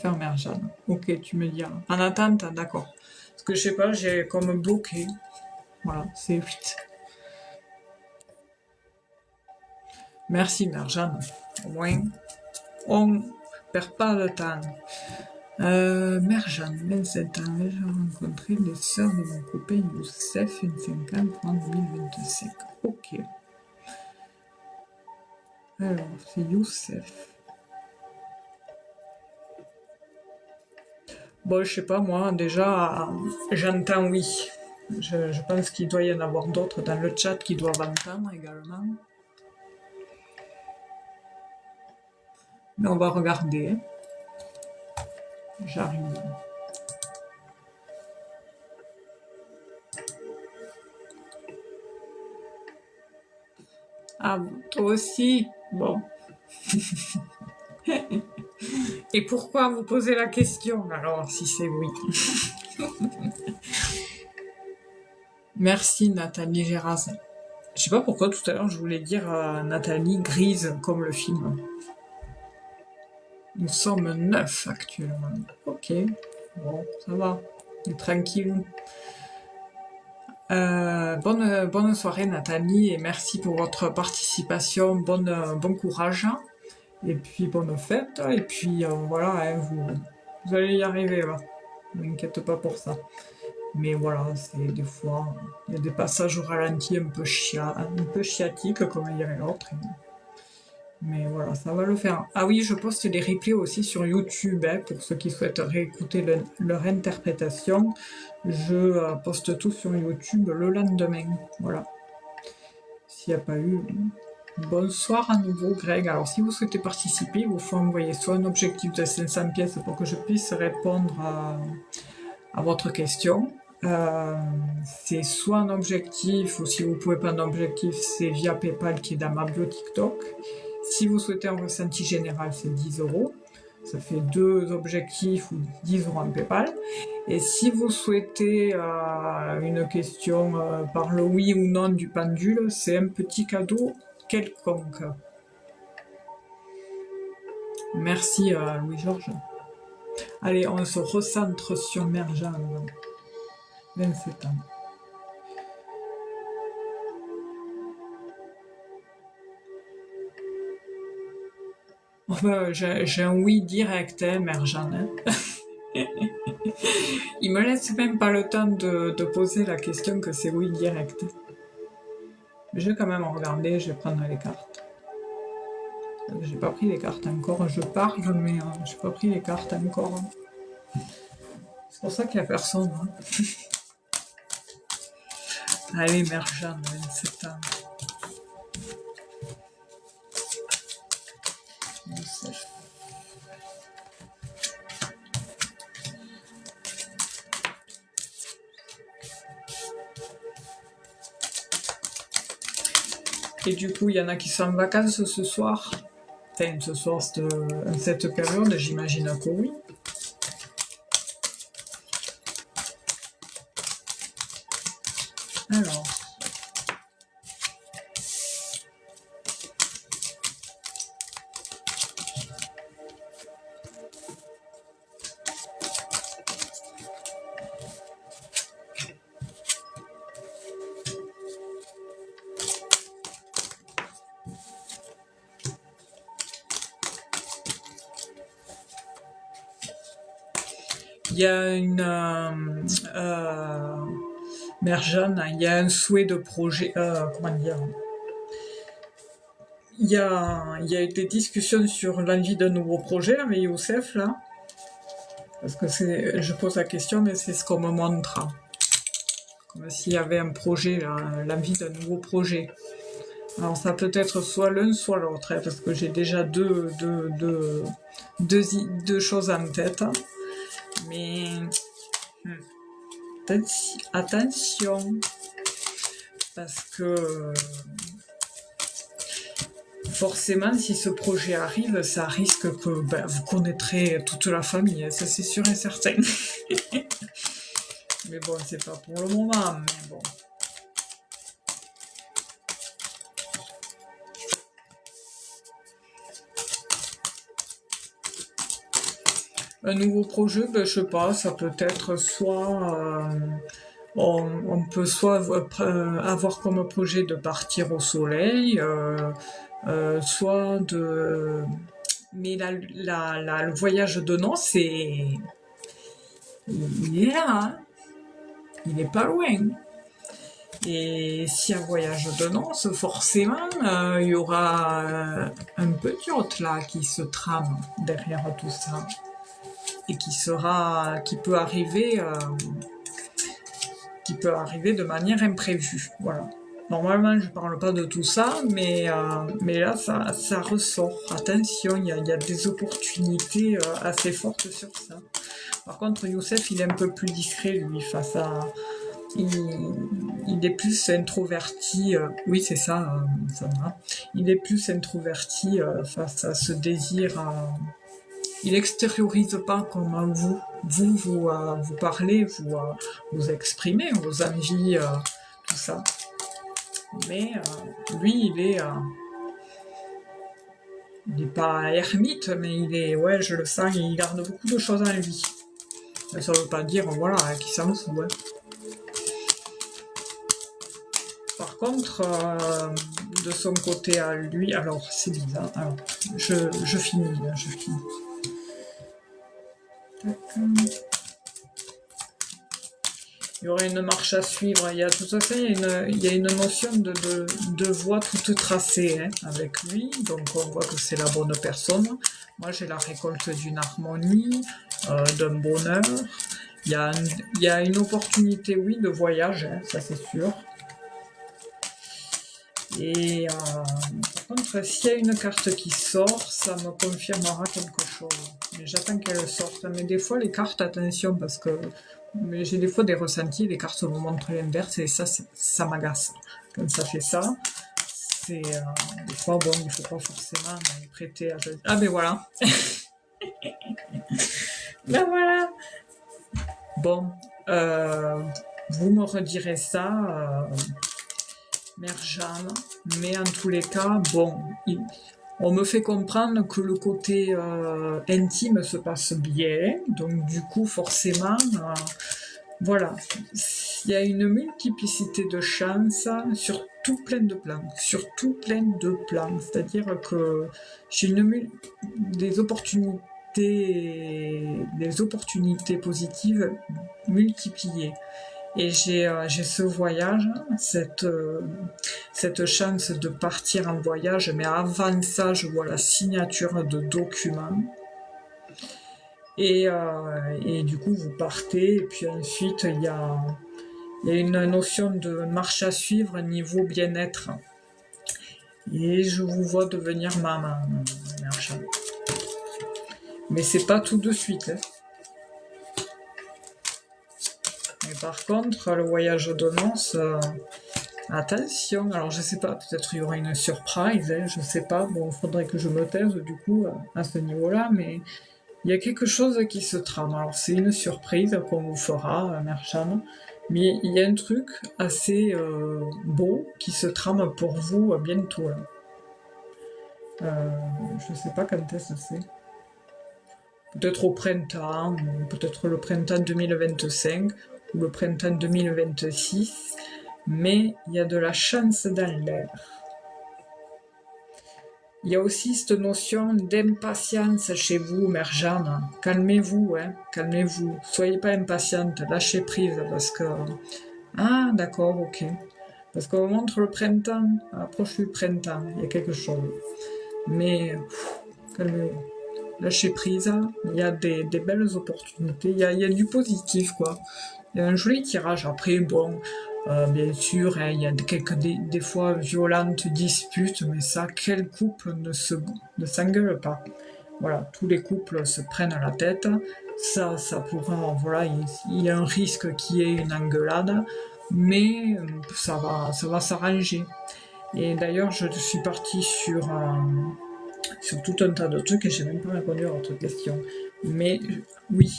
faire Merjane. Ok, tu me diras. En attente, d'accord. Parce que je sais pas, j'ai comme bloqué. Voilà, c'est vite. Merci, Merjane. Au moins, on perd pas de temps. Merjane, 27 ans, j'ai rencontré les sœurs de mon copain Youssef, une 50 en 2025. Ok. Alors, c'est Youssef. Bon, je sais pas, moi, déjà, j'entends oui. Je pense qu'il doit y en avoir d'autres dans le chat qui doivent entendre également. Mais on va regarder. J'arrive. Ah, toi aussi? Bon. Et pourquoi vous posez la question alors, si c'est oui? Merci Nathalie Géras. Je sais pas pourquoi tout à l'heure je voulais dire Nathalie Grise comme le film. Nous sommes 9 actuellement. Ok, bon, ça va. On est tranquille. Bonne soirée Nathalie et merci pour votre participation. Bon courage et puis bonne fête. Et puis voilà, hein, vous allez y arriver là. Ne m'inquiète pas pour ça. Mais voilà, c'est des fois, il y a des passages au ralenti un peu chiatiques, comme dirait l'autre. Mais voilà, ça va le faire. Ah oui, je poste des replays aussi sur YouTube, hein, pour ceux qui souhaitent réécouter leur interprétation. Je poste tout sur YouTube le lendemain. Voilà. S'il n'y a pas eu... Bonsoir à nouveau Greg. Alors si vous souhaitez participer, il vous faut envoyer soit un objectif de 500 pièces pour que je puisse répondre à votre question. C'est soit un objectif, ou si vous ne pouvez pas un objectif, c'est via PayPal qui est dans ma bio TikTok. Si vous souhaitez un ressenti général, c'est 10 €. Ça fait 2 objectifs ou 10 € en PayPal. Et si vous souhaitez une question par le oui ou non du pendule, c'est un petit cadeau quelconque. Merci Louis-Georges. Allez, on se recentre sur Merjane. 27 ans. Enfin, j'ai un oui direct, hein, Merjane. Il me laisse même pas le temps de poser la question que c'est oui direct. Mais je vais quand même regarder, je vais prendre les cartes. J'ai pas pris les cartes encore, je parle, mais j'ai pas pris les cartes encore. C'est pour ça qu'il y a personne. Hein. Allez, Merjane, 27 ans. Youssef. Et du coup, il y en a qui sont en vacances ce soir. Enfin, ce soir, cette période, j'imagine que oui. Alors. Il y a une Merjane, il y a un souhait de projet. Comment dire? Il y a eu des discussions sur l'envie d'un nouveau projet avec Youssef là. Parce que je pose la question, mais c'est ce qu'on me montre. Comme s'il y avait un projet, l'envie d'un nouveau projet. Alors ça peut être soit l'un, soit l'autre, hein, parce que j'ai déjà deux choses en tête. Mais attention, parce que forcément, si ce projet arrive, ça risque que vous connaîtrez toute la famille, ça c'est sûr et certain. Mais bon, c'est pas pour le moment, mais bon. Un nouveau projet, je sais pas, ça peut être soit on peut soit avoir comme projet de partir au soleil, soit de... Mais le voyage de noces, il est là, hein. Il n'est pas loin. Et si un voyage de noces, forcément, il y aura un petit hôte là qui se trame derrière tout ça. Et qui peut arriver de manière imprévue. Voilà. Normalement, je parle pas de tout ça, mais là, ça ressort. Attention, il y a des opportunités assez fortes sur ça. Par contre, Youssef, il est un peu plus discret, lui, face à... Il est plus introverti. Oui, c'est ça, ça va. Il est plus introverti face à ce désir... Il extériorise pas comme vous parlez, vous exprimez vos envies, tout ça. Mais lui, il est pas ermite, mais il est, ouais, je le sens, il garde beaucoup de choses en lui. Mais ça veut pas dire, voilà, qu'il s'en fout. Hein. Par contre, de son côté à lui, alors c'est bizarre. Alors, je finis. Il y aurait une marche à suivre. Il y a tout à fait, il y a une notion de voie toute tracée hein, avec lui. Donc on voit que c'est la bonne personne. Moi j'ai la récolte d'une harmonie, d'un bonheur. Il y a une opportunité, oui, de voyage, hein, ça c'est sûr. Et par contre, s'il y a une carte qui sort, ça me confirmera quelque chose. Mais j'attends qu'elle sorte. Mais des fois, les cartes, attention, parce que j'ai des fois des ressentis, les cartes me montrent l'inverse et ça m'agace. Quand ça fait ça, c'est des fois, bon, il faut pas forcément y prêter à... Ah ben voilà. Ben voilà. Bon, vous me redirez ça... Merjane, mais en tous les cas, bon, on me fait comprendre que le côté intime se passe bien, donc du coup, forcément, voilà, il y a une multiplicité de chances sur tout plein de plans, c'est-à-dire que j'ai des opportunités positives multipliées. Et j'ai ce voyage, cette chance de partir en voyage, mais avant ça, je vois la signature de documents. Et du coup, vous partez, et puis ensuite, il y a une notion de marche à suivre niveau bien-être. Et je vous vois devenir maman, Merjane. Mais c'est pas tout de suite, hein. Par contre, le voyage de noces, Attention, alors je sais pas, peut-être il y aura une surprise, hein, je sais pas, bon, il faudrait que je me taise du coup à ce niveau-là, mais il y a quelque chose qui se trame. Alors c'est une surprise qu'on vous fera, Mère Jeanne, mais il y a un truc assez beau qui se trame pour vous bientôt là. Je sais pas quand est-ce que c'est. Peut-être au printemps, ou peut-être le printemps 2025 ou le printemps 2026, mais il y a de la chance dans l'air. Il y a aussi cette notion d'impatience chez vous, Mère Jeanne. Calmez-vous, hein, calmez-vous. Soyez pas impatiente, lâchez prise, parce que... Ah, d'accord, ok. Parce qu'on montre le printemps, à l'approche du printemps, il y a quelque chose. Mais, calmez-vous. Lâchez prise, il y a des belles opportunités, il y a du positif, quoi. Il y a un joli tirage. Après, bon, bien sûr, hein, il y a des fois violentes disputes, mais ça, quel couple ne s'engueule pas? Voilà, tous les couples se prennent la tête. Ça pourrait, voilà, il y a un risque qu'il y ait une engueulade, mais ça va s'arranger. Et d'ailleurs, je suis partie sur tout un tas de trucs et j'ai même pas répondu à votre question. Mais oui,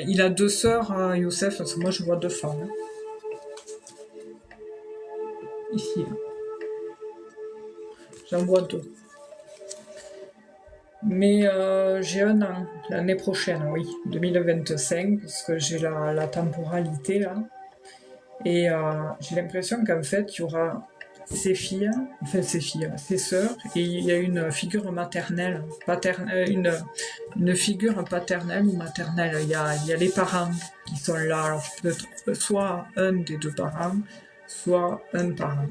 il a 2 sœurs, Youssef, parce que moi je vois 2 femmes. Hein. Ici, là. J'en vois 2. Mais j'ai un an, l'année prochaine, oui, 2025, parce que j'ai la temporalité là. Et j'ai l'impression qu'en fait, il y aura ses filles, ses sœurs, et il y a une figure maternelle, une figure paternelle ou maternelle. Il y a les parents qui sont là, alors peut-être soit un des 2 parents, soit un parent.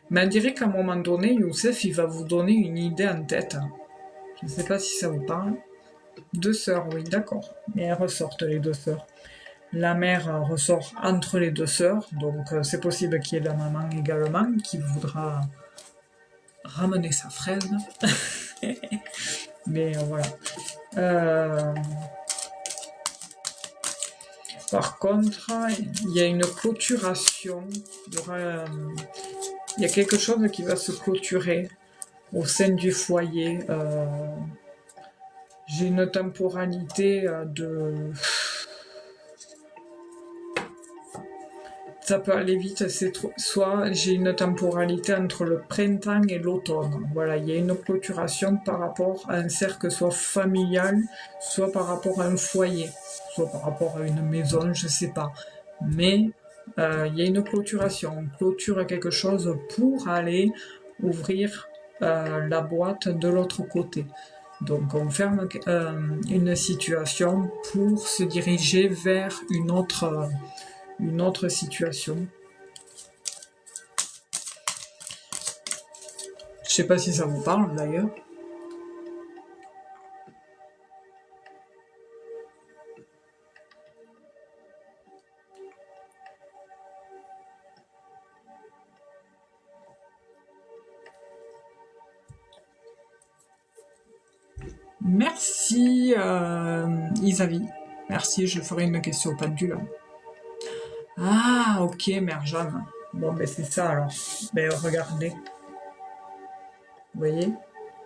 Mais on dirait qu'à un moment donné, Youssef, il va vous donner une idée en tête. Je ne sais pas si ça vous parle. 2 sœurs, oui, d'accord. Mais elles ressortent, les 2 sœurs. La mère ressort entre les 2 sœurs, donc c'est possible qu'il y ait la maman également qui voudra ramener sa fraise. Mais voilà. Par contre, il y a une clôturation. Il y a quelque chose qui va se clôturer au sein du foyer. J'ai une temporalité de... Ça peut aller vite, soit j'ai une temporalité entre le printemps et l'automne. Voilà, il y a une clôturation par rapport à un cercle soit familial, soit par rapport à un foyer, soit par rapport à une maison, je sais pas. Mais il y a une clôturation. On clôture quelque chose pour aller ouvrir la boîte de l'autre côté. Donc on ferme une situation pour se diriger vers une autre situation. Je sais pas si ça vous parle d'ailleurs. Merci Isavi. Merci, je ferai une question au pendule. Ah, ok, Mère Jeanne. Bon, ben c'est ça alors. Ben regardez. Vous voyez?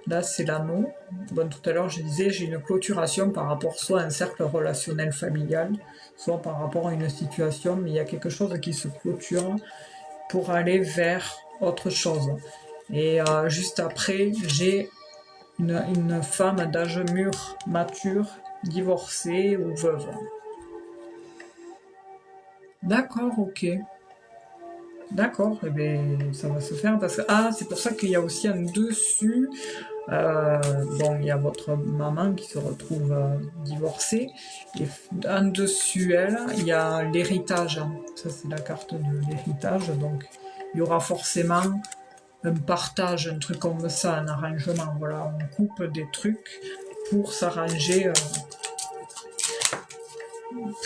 Là, c'est l'anneau. Bon, tout à l'heure, je disais, j'ai une clôturation par rapport soit à un cercle relationnel familial, soit par rapport à une situation, mais il y a quelque chose qui se clôture pour aller vers autre chose. Et juste après, j'ai une femme d'âge mûr, mature, divorcée ou veuve. D'accord, ok. D'accord, eh bien, ça va se faire parce que... Ah, c'est pour ça qu'il y a aussi un dessus. Bon, il y a votre maman qui se retrouve divorcée. Et en dessus, elle, il y a l'héritage. Ça, c'est la carte de l'héritage. Donc, il y aura forcément un partage, un truc comme ça, un arrangement. Voilà, on coupe des trucs pour s'arranger,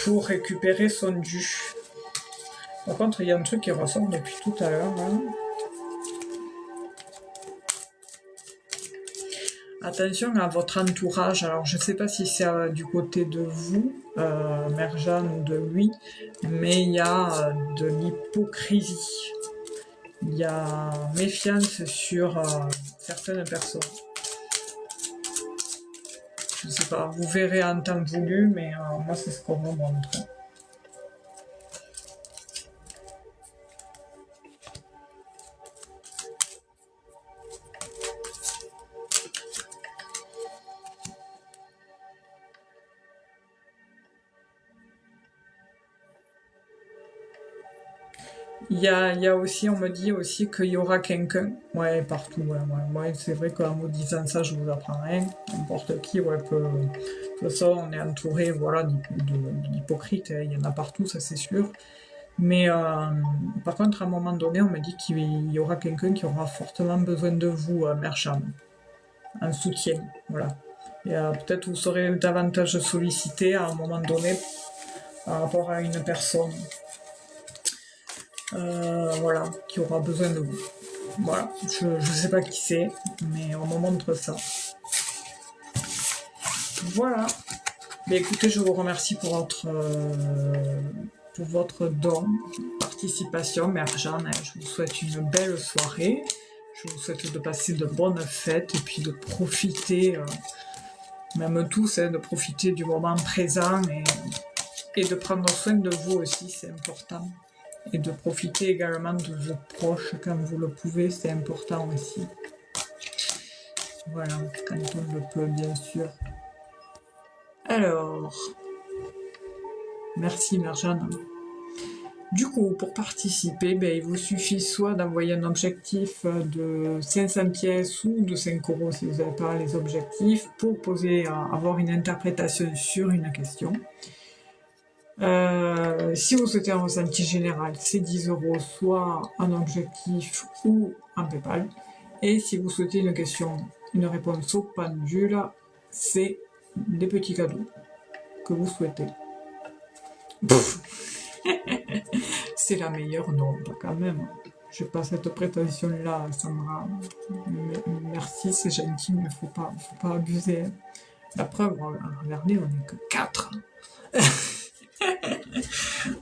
pour récupérer son dû. Par contre, il y a un truc qui ressort depuis tout à l'heure. Attention à votre entourage. Alors, je ne sais pas si c'est du côté de vous, Mère Jeanne, ou de lui, mais il y a de l'hypocrisie. Il y a méfiance sur certaines personnes. Je ne sais pas, vous verrez en temps voulu, mais moi, c'est ce qu'on me montre. Il y a aussi, on me dit aussi qu'il y aura quelqu'un, ouais, partout, ouais, c'est vrai qu'en vous disant ça, je vous apprends rien, n'importe qui, ouais, peut, de toute façon, on est entouré, voilà, d'hypocrites, hein, il y en a partout, ça c'est sûr, mais par contre, à un moment donné, on me dit qu'il y aura quelqu'un qui aura fortement besoin de vous, Mère Jeanne, un soutien, voilà, et peut-être vous serez davantage sollicité à un moment donné par rapport à une personne. Voilà, qui aura besoin de vous. Voilà, je sais pas qui c'est, mais on me montre ça. Voilà. Mais écoutez, je vous remercie pour votre don, participation, Mère Jeanne. Je vous souhaite une belle soirée. Je vous souhaite de passer de bonnes fêtes et puis de profiter, même tous, de profiter du moment présent et de prendre soin de vous aussi, c'est important. Et de profiter également de vos proches quand vous le pouvez, c'est important aussi. Voilà, quand on le peut, bien sûr. Alors, merci Mère Jeanne. Du coup, pour participer, il vous suffit soit d'envoyer un objectif de 500 pièces ou de 5 € si vous n'avez pas les objectifs, pour avoir une interprétation sur une question. Si vous souhaitez un ressenti général, c'est 10 €, soit un objectif ou un PayPal. Et si vous souhaitez une réponse au pendule, c'est des petits cadeaux que vous souhaitez. C'est la meilleure, non, pas quand même. Je n'ai pas cette prétention-là, Sandra. Merci, c'est gentil, mais faut pas abuser. La preuve, regardez, on n'est que 4.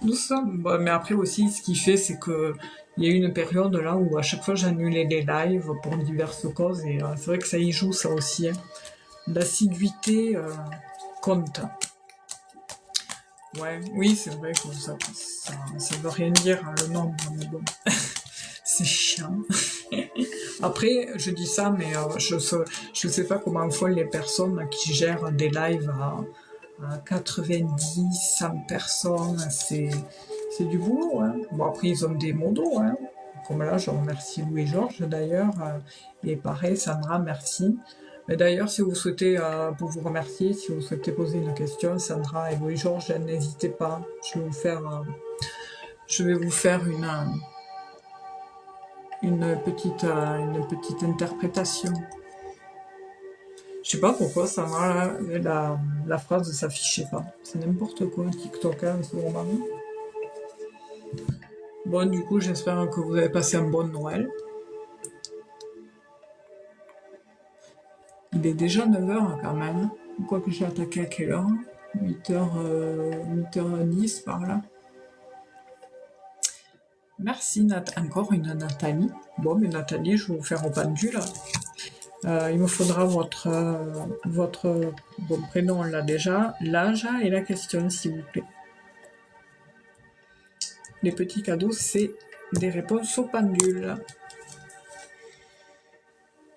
Nous sommes. Bon, mais après aussi, ce qui fait, c'est que il y a eu une période là où à chaque fois j'annulais les lives pour diverses causes et c'est vrai que ça y joue ça aussi. Hein. L'assiduité compte. Ouais, oui, c'est vrai que ça veut rien dire hein, le nombre, mais bon, c'est chiant. Après, je dis ça, mais je sais pas comment font les personnes qui gèrent des lives à 90, 100 personnes, c'est du boulot. Hein. Bon, après, ils ont des modos. Hein. Comme là, je remercie Louis-Georges d'ailleurs. Et pareil, Sandra, merci. Mais d'ailleurs, si vous souhaitez, pour vous remercier, si vous souhaitez poser une question, Sandra et Louis-Georges, n'hésitez pas. Je vais vous faire une petite interprétation. Je sais pas pourquoi ça la phrase ne s'affichait pas. C'est n'importe quoi, TikTok, hein, ce moment. Bon, du coup, j'espère que vous avez passé un bon Noël. Il est déjà 9h quand même. Quoique j'ai attaqué à quelle heure 8h10 par là. Merci encore une Nathalie. Bon, mais Nathalie, je vais vous faire au pendule. Il me faudra votre prénom, on l'a déjà, l'âge et la question, s'il vous plaît. Les petits cadeaux, c'est des réponses au pendule.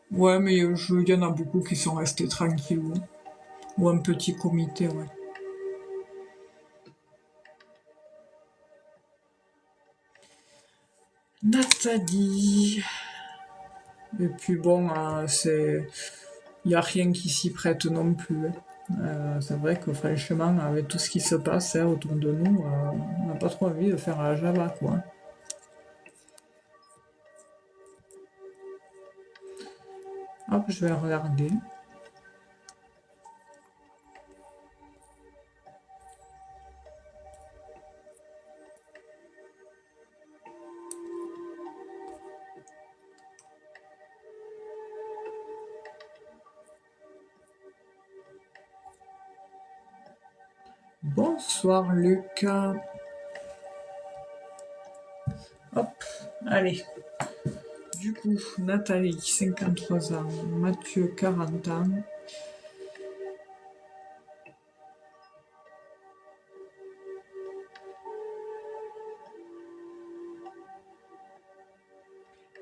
Ouais, mais il y en a beaucoup qui sont restés tranquilles. Ou un petit comité, ouais. Nathalie. Et puis bon, il n'y a rien qui s'y prête non plus. C'est vrai que franchement, avec tout ce qui se passe autour de nous, on n'a pas trop envie de faire la Java, quoi. Hop, je vais regarder. Bonsoir Luc. Hop, allez. Du coup, Nathalie, 53 ans, Mathieu, 40 ans.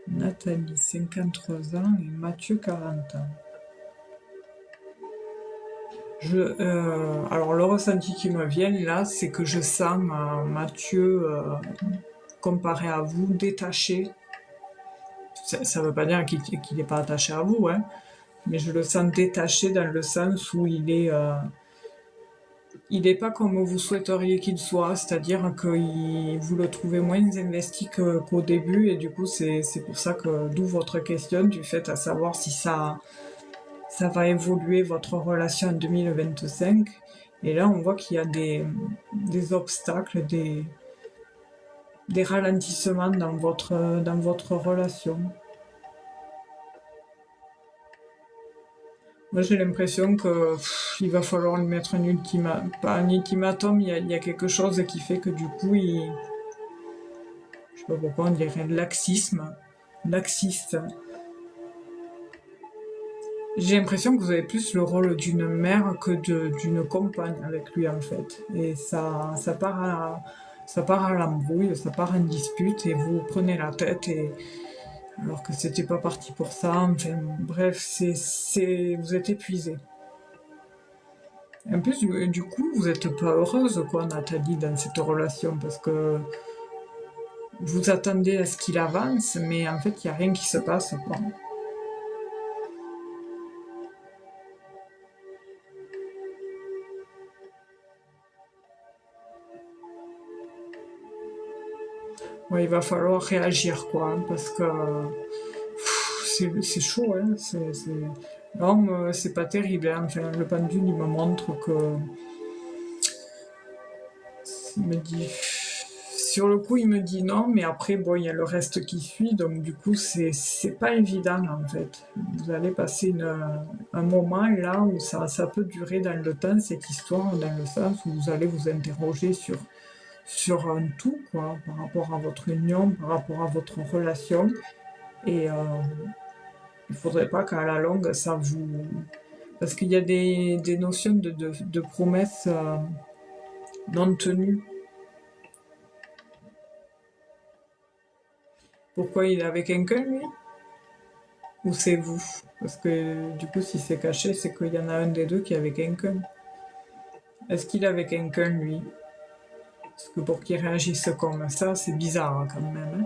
Nathalie, 53 ans et Mathieu, 40 ans. Alors le ressenti qui me vient là, c'est que je sens Mathieu, comparé à vous, détaché. Ça veut pas dire qu'il n'est pas attaché à vous, hein, mais je le sens détaché dans le sens où il est pas comme vous souhaiteriez qu'il soit, c'est-à-dire que vous le trouvez moins investi qu'au début, et du coup c'est pour ça que d'où votre question du fait à savoir si ça va évoluer votre relation en 2025. Et là on voit qu'il y a des obstacles, des ralentissements dans votre relation. Moi j'ai l'impression que il va falloir lui mettre pas un ultimatum, il y a quelque chose qui fait que du coup je sais pas pourquoi on dirait laxiste. J'ai l'impression que vous avez plus le rôle d'une mère que d'une compagne avec lui en fait. Et ça part à l'embrouille, ça part en dispute et vous prenez la tête alors que c'était pas parti pour ça. Enfin bref, vous êtes épuisé. En plus, du coup, vous êtes pas heureuse, quoi, Nathalie, dans cette relation, parce que vous attendez à ce qu'il avance, mais en fait, il n'y a rien qui se passe, quoi. Ouais, il va falloir réagir, quoi, hein, parce que c'est chaud, hein. Non, c'est pas terrible, hein. Enfin, le pendule, il me montre que... Il me dit... Sur le coup, il me dit non, mais après, bon, il y a le reste qui suit, donc du coup, c'est pas évident, en fait. Vous allez passer un moment là où ça peut durer dans le temps, cette histoire, dans le sens où vous allez vous interroger sur un tout, quoi, par rapport à votre union, par rapport à votre relation, et il faudrait pas qu'à la longue, ça vous... Parce qu'il y a des notions de promesses non tenues. Pourquoi il est avec quelqu'un, lui? Ou c'est vous? Parce que du coup, si c'est caché, c'est qu'il y en a un des deux qui est avec quelqu'un. Est-ce qu'il est avec quelqu'un, lui? Parce que pour qu'il réagisse comme ça, c'est bizarre hein, quand même. Hein.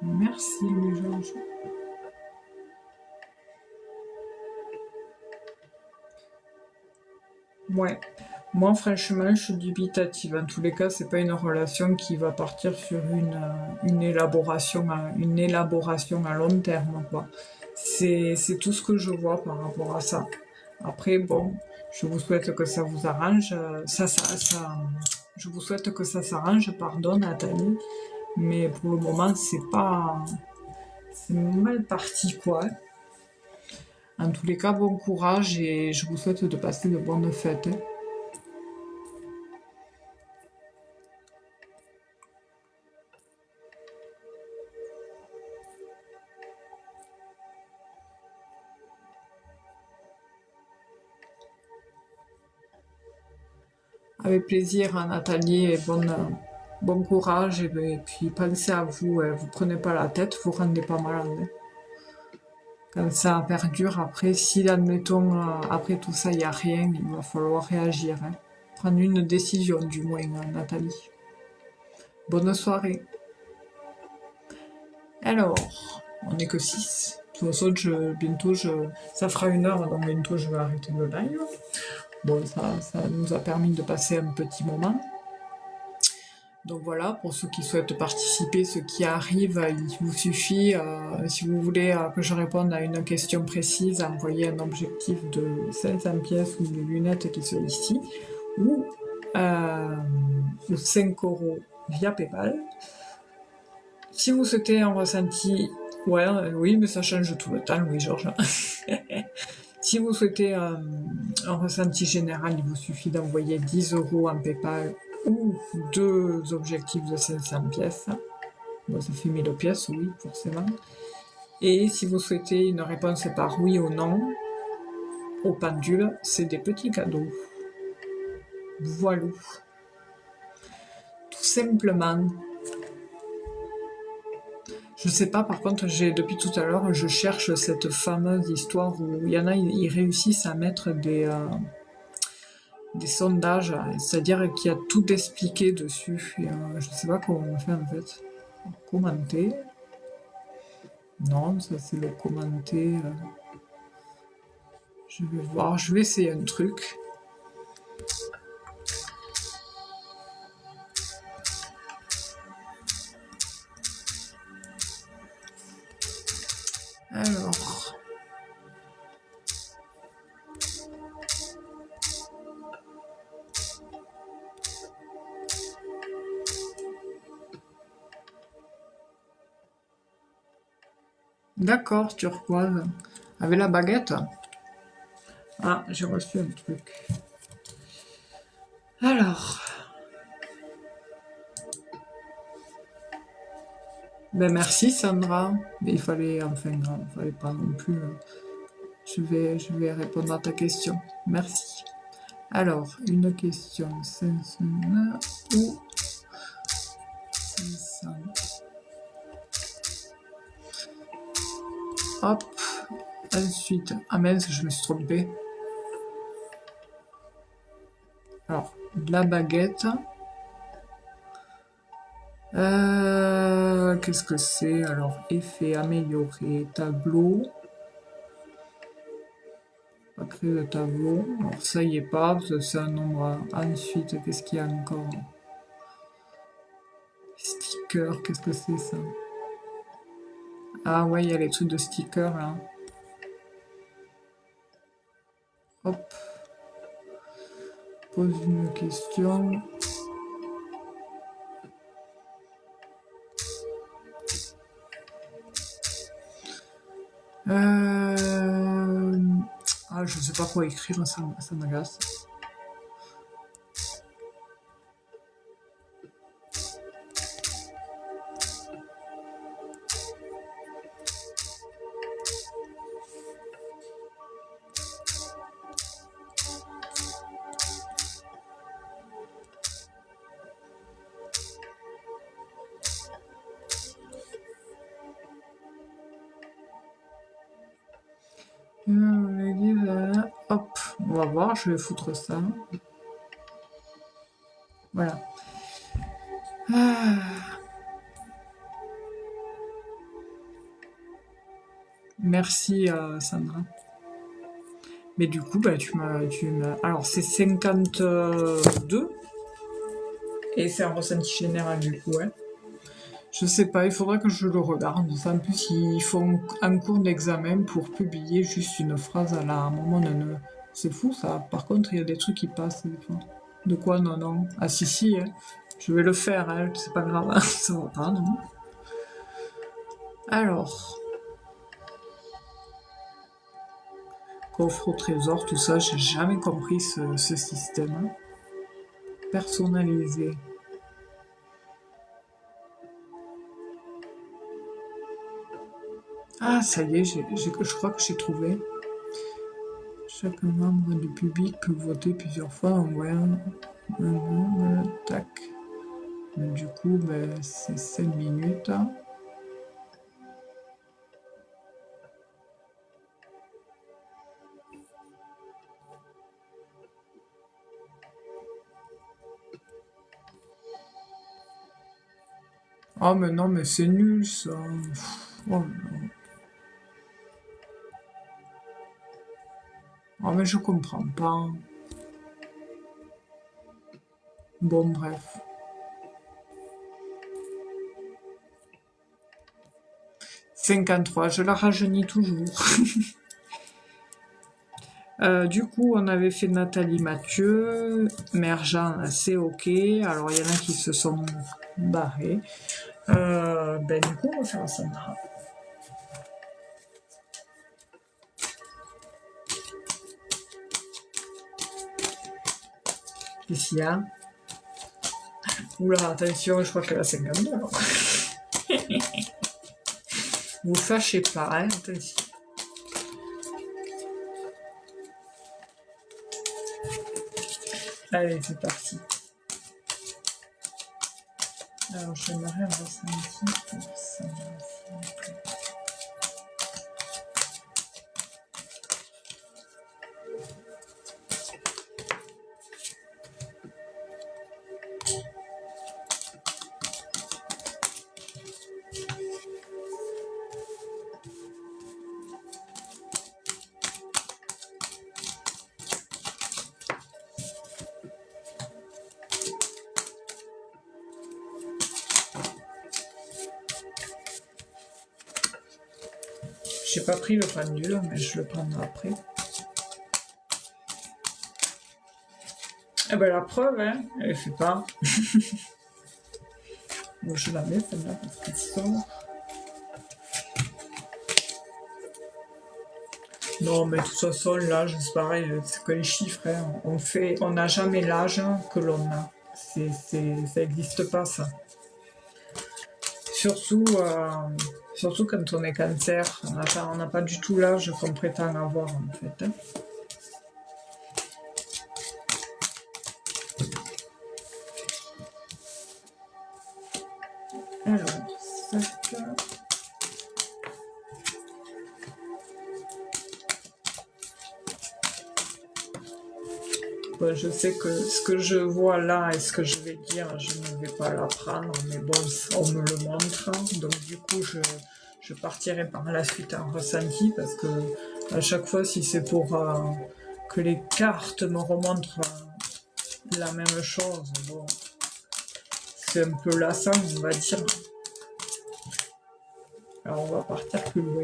Merci, Louis-Georges. Ouais. Moi, franchement, je suis dubitative. En tous les cas, c'est pas une relation qui va partir sur une élaboration à long terme, quoi. C'est tout ce que je vois par rapport à ça. Après, bon, je vous souhaite que ça vous arrange. Je vous souhaite que ça s'arrange, pardon, Nathalie. Mais pour le moment, c'est mal parti, quoi. En tous les cas, bon courage et je vous souhaite de passer de bonnes fêtes. Hein. Avec plaisir, hein, Nathalie, et bon courage, et puis pensez à vous, vous prenez pas la tête, vous rendez pas malade. Hein. Quand ça perdure, après, si admettons, après tout ça, il n'y a rien, il va falloir réagir. Hein. Prendre une décision, du moins, hein, Nathalie. Bonne soirée. Alors, on n'est que 6. De toute façon, ça fera 1 heure, donc bientôt je vais arrêter le live. Bon, ça nous a permis de passer un petit moment. Donc voilà, pour ceux qui souhaitent participer, ceux qui arrivent, il vous suffit, si vous voulez que je réponde à une question précise, envoyer un objectif de 500 pièces ou des lunettes qui sont ici, ou ou 5 € via PayPal. Si vous souhaitez un ressenti, ouais, oui, mais ça change tout le temps, oui, Georges. Si vous souhaitez un ressenti général, il vous suffit d'envoyer 10 € en PayPal ou 2 objectifs de 500 pièces. Bon, ça fait 1000 pièces, oui, forcément. Et si vous souhaitez une réponse par oui ou non, au pendule, c'est des petits cadeaux. Voilà. Tout simplement. Je sais pas, par contre, depuis tout à l'heure, je cherche cette fameuse histoire où il y en a, ils réussissent à mettre des sondages, c'est-à-dire qu'il y a tout expliqué dessus. Et, je sais pas comment on fait en fait. Alors, commenter. Non, ça c'est le commenter. Je vais voir, je vais essayer un truc. Alors. D'accord, turquoise. Avec la baguette. Ah, j'ai reçu un truc. Alors. Ben merci Sandra. Mais il fallait, enfin, il fallait pas non plus. Je vais répondre à ta question. Merci. Alors, une question. 500 ou 500. Hop. Ensuite. Ah mince, je me suis trompée. Alors, la baguette. Qu'est-ce que c'est? Alors, effet amélioré, tableau. On va créer le tableau. Alors, ça y est pas, c'est un nombre. Ensuite, qu'est-ce qu'il y a encore? Sticker, qu'est-ce que c'est ça? Ah ouais, il y a les trucs de stickers là. Hop. Pose une question. Ah, je sais pas quoi écrire, ça m'agace. Hop, on va voir, je vais foutre ça. Voilà. Merci Sandra. Mais du coup, bah, tu m'as. Alors, c'est 52 et c'est un ressenti général du coup, ouais. Je sais pas, il faudrait que je le regarde. En plus, ils font un cours d'examen pour publier juste une phrase à la moment de. C'est fou ça. Par contre, il y a des trucs qui passent des fois. De quoi? Non, non. Ah si, si, hein. Je vais le faire, hein. C'est pas grave. Ça va pas, non. Alors. Coffre au trésor, tout ça, j'ai jamais compris ce système. Personnalisé. Ah, ça y est, je crois que j'ai trouvé. Chaque membre du public peut voter plusieurs fois en voyant tac. Du coup, ben, c'est 5 minutes. Oh, mais non, mais c'est nul ça. Oh, non. Oh, mais je comprends pas. Bon, bref. 53, je la rajeunis toujours. Du coup, on avait fait Nathalie Mathieu, Mère Jeanne, c'est ok. Alors, il y en a qui se sont barrés. Ben, du coup, on va faire Sandra. Qu'est-ce qu'il y a? Oula, attention, je crois qu'elle a 52. Alors. Vous fâchez pas, hein, attention. Allez, c'est parti. Alors, j'aimerais un ressenti pour ça. J'ai pas pris le pendule, mais je le prendrai après. Eh ben la preuve, hein, elle fait pas. Bon, je la mets celle-là parce qu'elle sort. Non, mais de toute façon, l'âge, c'est pareil, c'est que les chiffres, hein. On n'a jamais l'âge que l'on a. Ça n'existe pas, ça. Surtout quand on est cancer, on n'a pas du tout l'âge qu'on prétend avoir, en fait. Hein. Alors, ça. Bon, je sais que ce que je vois là et ce que je vais dire, je ne vais pas l'apprendre, mais bon, on me le montre. Donc du coup, je partirai par la suite en ressenti, parce que à chaque fois, si c'est pour que les cartes me remontrent la même chose, bon, c'est un peu lassant, on va dire. Alors on va partir plus loin.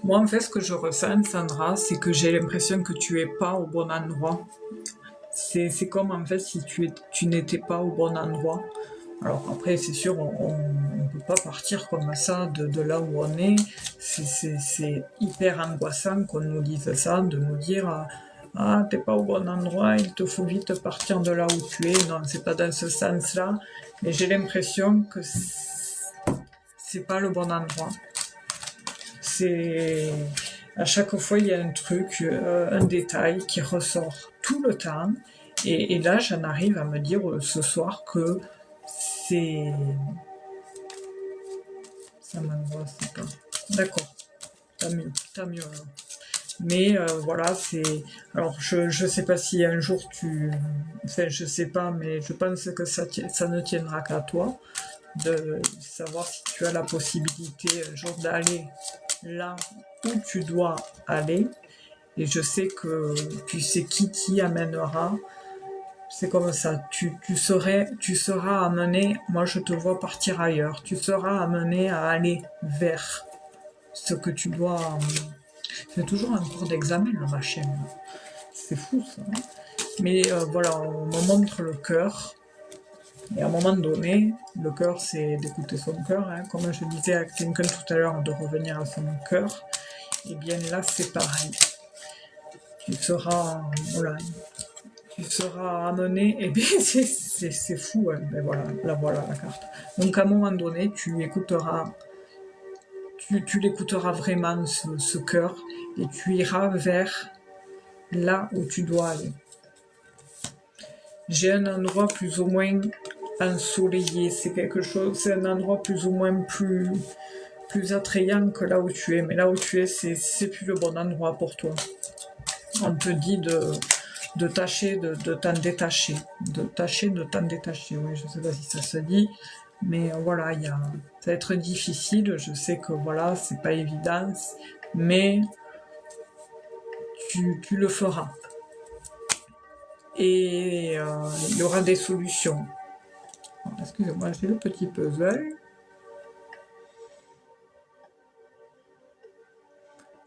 Moi, en fait, ce que je ressens, Sandra, c'est que j'ai l'impression que tu es pas au bon endroit. C'est comme, en fait, si tu n'étais pas au bon endroit. Alors après, c'est sûr, on ne peut pas partir comme ça de là où on est. C'est hyper angoissant qu'on nous dise ça, de nous dire ah, t'es pas au bon endroit, il te faut vite partir de là où tu es. Non, c'est pas dans ce sens-là. Mais j'ai l'impression que c'est pas le bon endroit. C'est à chaque fois il y a un truc, un détail qui ressort tout le temps. Et là, j'en arrive à me dire ce soir que c'est... Ça m'angoisse pas. D'accord, tant mieux, tant mieux. Alors. Mais voilà, c'est... Alors, je sais pas si un jour tu... Enfin, je sais pas, mais je pense que ça ne tiendra qu'à toi de savoir si tu as la possibilité un jour d'aller là où tu dois aller. Et je sais que tu sais qui t'y amènera. C'est comme ça, tu seras amené, moi je te vois partir ailleurs, tu seras amené à aller vers ce que tu dois... C'est toujours un cours d'examen, ma chaîne. C'est fou ça. Hein. Mais voilà, on me montre le cœur. Et à un moment donné, le cœur, c'est d'écouter son cœur. Hein. Comme je disais à quelqu'un tout à l'heure, de revenir à son cœur. Et bien là, c'est pareil. Tu seras... Voilà, tu seras amené, et bien c'est fou, hein. Ben voilà la carte. Donc à un moment donné, tu écouteras, tu l'écouteras vraiment ce cœur, et tu iras vers là où tu dois aller. J'ai un endroit plus ou moins ensoleillé, c'est un endroit plus ou moins plus attrayant que là où tu es, mais là où tu es, c'est plus le bon endroit pour toi. On te dit de tâcher de t'en détacher. De tâcher de t'en détacher, oui, je sais pas si ça se dit, mais voilà, ça va être difficile, je sais que voilà, c'est pas évident, mais tu le feras. Et il y aura des solutions. Excusez-moi, j'ai le petit puzzle.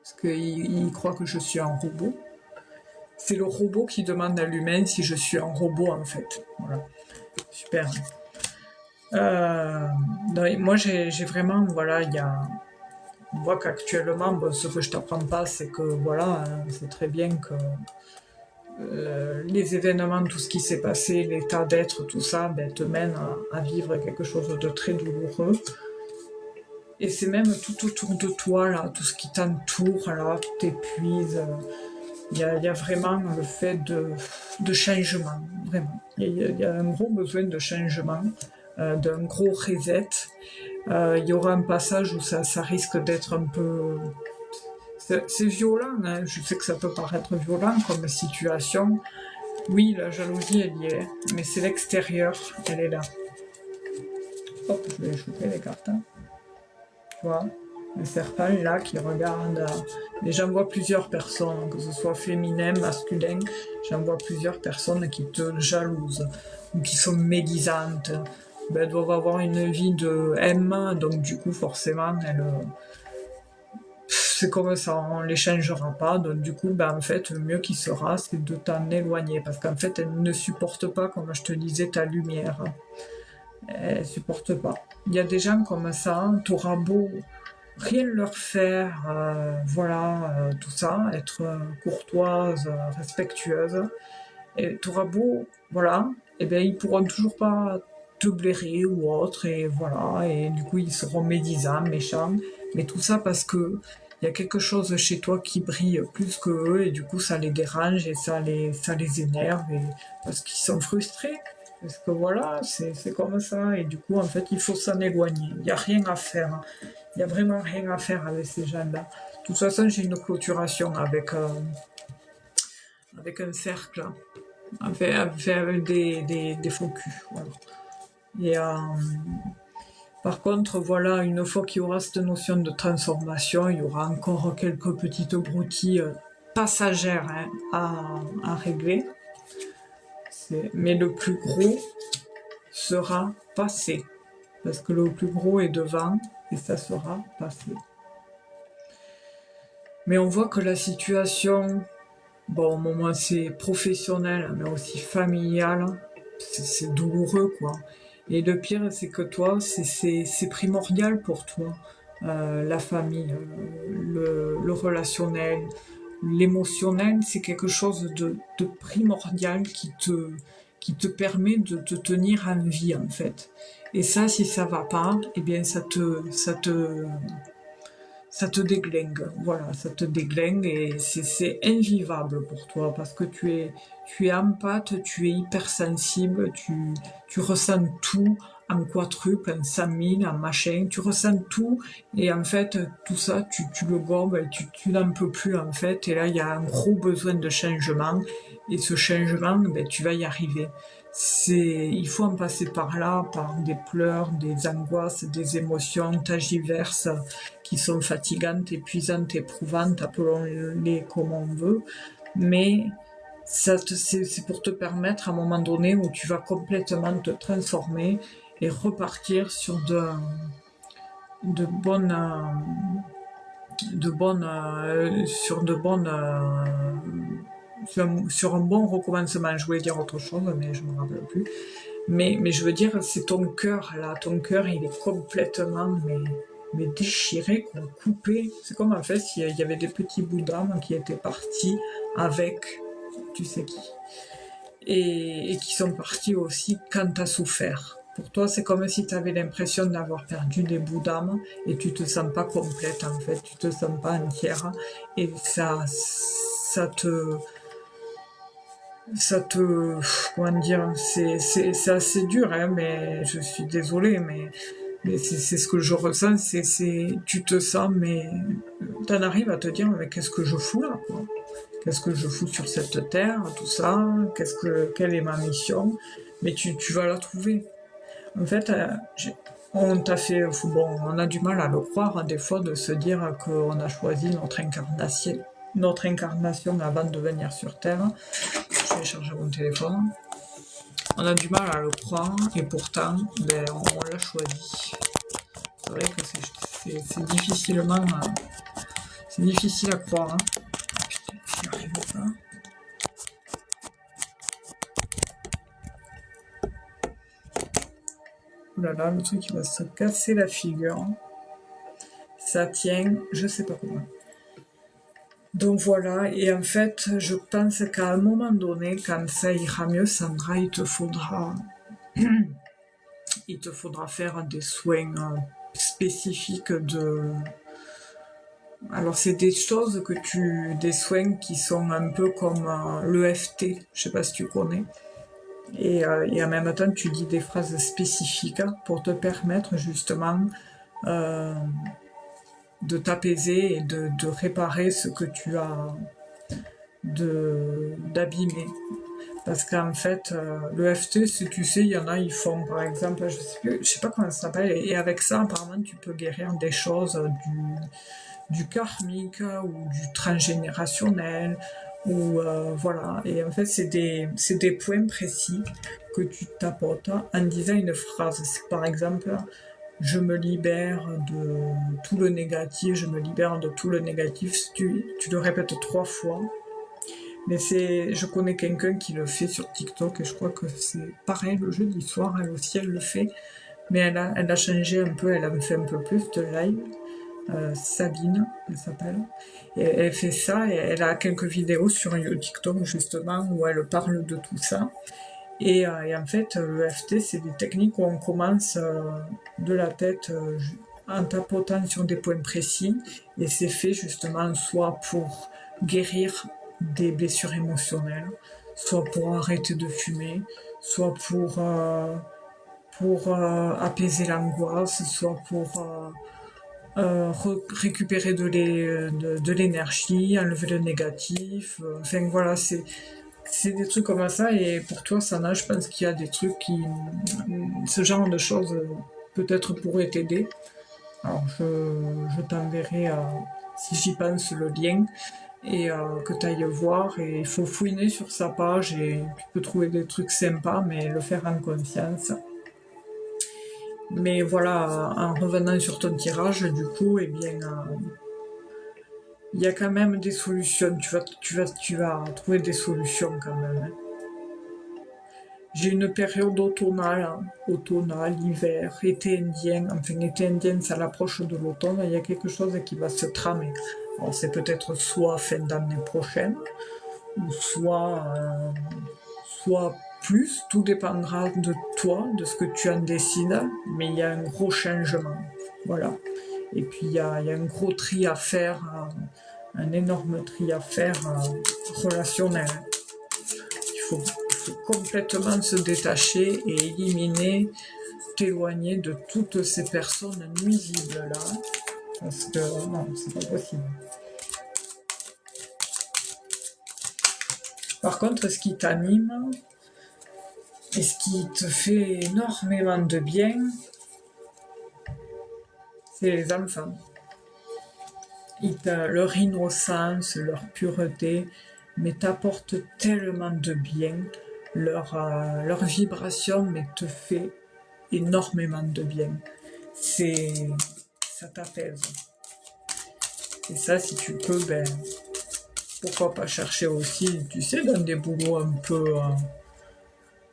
Parce qu'il croit que je suis un robot. C'est le robot qui demande à l'humain si je suis un robot, en fait. Voilà. Super. Moi, j'ai vraiment, voilà, on voit qu'actuellement, bon, ce que je t'apprends pas, c'est que, voilà, c'est très bien que les événements, tout ce qui s'est passé, l'état d'être, tout ça, ben, te mène à vivre quelque chose de très douloureux. Et c'est même tout autour de toi, là, tout ce qui t'entoure, là, t'épuise. Il y a vraiment le fait de changement, vraiment. Il y a un gros besoin de changement, d'un gros reset. Il y aura un passage où ça risque d'être un peu... C'est violent, hein. Je sais que ça peut paraître violent comme situation. Oui, la jalousie, elle y est, mais c'est l'extérieur, elle est là. Hop, je vais choper les cartes. Hein. Tu vois, le serpent là qui regarde. Et j'en vois plusieurs personnes, que ce soit féminin, masculin, j'en vois plusieurs personnes qui te jalousent ou qui sont médisantes. Ben, elles doivent avoir une vie de M, donc du coup, forcément, c'est comme ça, on ne les changera pas. Donc du coup, ben, en fait, le mieux qui sera, c'est de t'en éloigner. Parce qu'en fait, elles ne supportent pas, comme je te disais, ta lumière. Elles ne supportent pas. Il y a des gens comme ça, t'auras beau rien leur faire, voilà, tout ça, être courtoise, respectueuse. Et t'auras beau, voilà, et bien ils pourront toujours pas te blairer ou autre, et voilà, et du coup ils seront médisants, méchants, mais tout ça parce que il y a quelque chose chez toi qui brille plus que eux, et du coup ça les dérange et ça les énerve, et parce qu'ils sont frustrés. Parce que voilà, c'est comme ça, et du coup en fait il faut s'en éloigner, il n'y a rien à faire. Il n'y a vraiment rien à faire avec ces gens-là. De toute façon, j'ai une clôturation avec un cercle, avec des faux culs. Voilà. Et par contre, voilà, une fois qu'il y aura cette notion de transformation, il y aura encore quelques petites broutilles passagères, hein, à régler. Mais le plus gros sera passé. Parce que le plus gros est devant et ça sera passé. Mais on voit que la situation, bon, au moment c'est professionnel, mais aussi familial, c'est douloureux, quoi. Et le pire, c'est que toi, c'est primordial pour toi, la famille, le relationnel, l'émotionnel, c'est quelque chose de primordial qui te permet de te tenir en vie, en fait. Et ça, si ça va pas, eh bien, ça te déglingue, voilà, ça te déglingue et c'est invivable pour toi parce que tu es empathe, tu es hypersensible, tu ressens tout en quadruple, en 100 000, en machin, tu ressens tout et en fait tout ça tu le gobes et tu n'en peux plus en fait et là il y a un gros besoin de changement et ce changement ben, tu vas y arriver. Il faut en passer par là, par des pleurs, des angoisses, des émotions tagiverses qui sont fatigantes, épuisantes, éprouvantes, appelons-les comme on veut, mais c'est pour te permettre à un moment donné où tu vas complètement te transformer et repartir sur de bonnes sur un bon recommencement. Je voulais dire autre chose, mais je ne me rappelle plus. Mais je veux dire, c'est ton cœur, là. Ton cœur, il est complètement mais déchiré, quoi, coupé. C'est comme en fait s'il y avait des petits bouts d'âme qui étaient partis avec tu sais qui. Et qui sont partis aussi quand tu as souffert. Pour toi, c'est comme si tu avais l'impression d'avoir perdu des bouts d'âme et tu te sens pas complète en fait, tu te sens pas entière. Et ça te... comment dire, c'est assez dur, hein, mais je suis désolée, mais c'est ce que je ressens, tu te sens, mais t'en arrives à te dire, mais qu'est-ce que je fous là, quoi? Qu'est-ce que je fous sur cette terre, tout ça, quelle est ma mission? Mais tu vas la trouver. En fait, on t'a fait, bon, on a du mal à le croire, hein, des fois, de se dire qu'on a choisi notre incarnation. une autre incarnation avant de venir sur Terre. Je vais charger mon téléphone. On a du mal à le croire et pourtant, ben, on l'a choisi. C'est vrai que c'est difficilement, c'est difficile à croire. Hein. Putain, j'y arrive pas. Oh là là, le truc il va se casser la figure. Ça tient, je sais pas comment. Donc voilà, et en fait, je pense qu'à un moment donné, quand ça ira mieux, Sandra, il te faudra faire des soins spécifiques de... Alors c'est des choses des soins qui sont un peu comme l'EFT, je sais pas si tu connais. Et en même temps, tu dis des phrases spécifiques pour te permettre justement de t'apaiser et de réparer ce que tu as d'abîmé. Parce qu'en fait, l'EFT, si tu sais, il y en a, ils font par exemple, je sais pas comment ça s'appelle, et avec ça, apparemment, tu peux guérir des choses du karmique ou du transgénérationnel, ou voilà. Et en fait, c'est des points précis que tu t'apportes en disant une phrase. Par exemple, je me libère de tout le négatif, je me libère de tout le négatif. Tu le répètes 3 fois. Mais je connais quelqu'un qui le fait sur TikTok et je crois que c'est pareil le jeudi soir, elle aussi elle le fait. Mais elle a changé un peu, elle a fait un peu plus de live. Sabine, elle s'appelle. Et elle fait ça et elle a quelques vidéos sur TikTok justement où elle parle de tout ça. Et en fait, le FT, c'est des techniques où on commence de la tête en tapotant sur des points précis. Et c'est fait justement soit pour guérir des blessures émotionnelles, soit pour arrêter de fumer, soit pour apaiser l'angoisse, soit pour récupérer de l'énergie, enlever le négatif. Enfin voilà, c'est des trucs comme ça, et pour toi, Sana, je pense qu'il y a des trucs ce genre de choses, peut-être pourraient t'aider. Alors, je t'enverrai, si j'y pense, le lien, et que tu ailles voir, et il faut fouiner sur sa page, et tu peux trouver des trucs sympas, mais le faire en conscience. Mais voilà, en revenant sur ton tirage, du coup, eh bien, il y a quand même des solutions. Tu vas trouver des solutions quand même. Hein. J'ai une période automnale, hiver, été indien. Enfin, été indien, c'est à l'approche de l'automne. Il y a quelque chose qui va se tramer. Alors, c'est peut-être soit fin d'année prochaine, ou soit plus. Tout dépendra de toi, de ce que tu en décides. Mais il y a un gros changement. Voilà. Et puis, il y a un gros tri à faire, un énorme tri à faire relationnel. Il faut complètement se détacher et éliminer, t'éloigner de toutes ces personnes nuisibles là, parce que non, c'est pas possible. Par contre, ce qui t'anime et ce qui te fait énormément de bien, c'est les enfants. Leur innocence, leur pureté, mais t'apportent tellement de bien. Leur vibration, mais te fait énormément de bien. Ça t'apaise. Et ça, si tu peux, ben, pourquoi pas chercher aussi, tu sais, dans des boulots un peu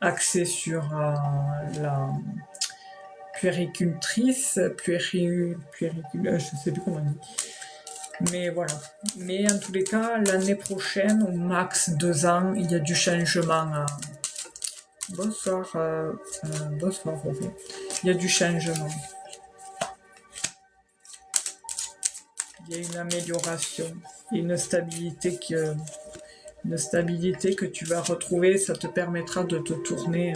axés sur la puéricultrice, je sais plus comment on dit. Mais voilà. Mais en tous les cas, l'année prochaine, au max 2 ans, il y a du changement. Bonsoir, Rosé. Il y a du changement. Il y a une amélioration, une stabilité que tu vas retrouver. Ça te permettra de te tourner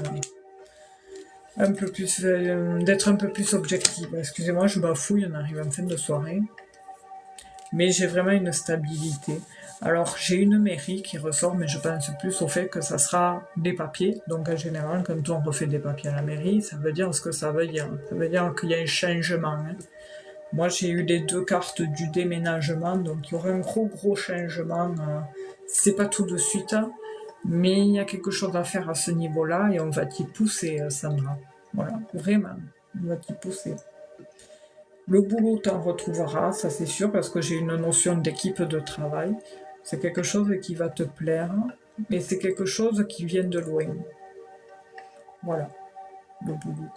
un peu plus, d'être un peu plus objective. Excusez-moi, je bafouille, on arrive en fin de soirée. Mais j'ai vraiment une stabilité. Alors, j'ai une mairie qui ressort, mais je pense plus au fait que ça sera des papiers. Donc, en général, quand on refait des papiers à la mairie, ça veut dire ce que ça veut dire. Ça veut dire qu'il y a un changement. Hein. Moi, j'ai eu les deux cartes du déménagement, donc il y aura un gros changement. C'est pas tout de suite, hein, mais il y a quelque chose à faire à ce niveau-là et on va t'y pousser, Sandra. Voilà, vraiment, on va t'y pousser. Le boulot t'en retrouvera, ça c'est sûr, parce que j'ai une notion d'équipe de travail. C'est quelque chose qui va te plaire, mais c'est quelque chose qui vient de loin. Voilà, le boulot.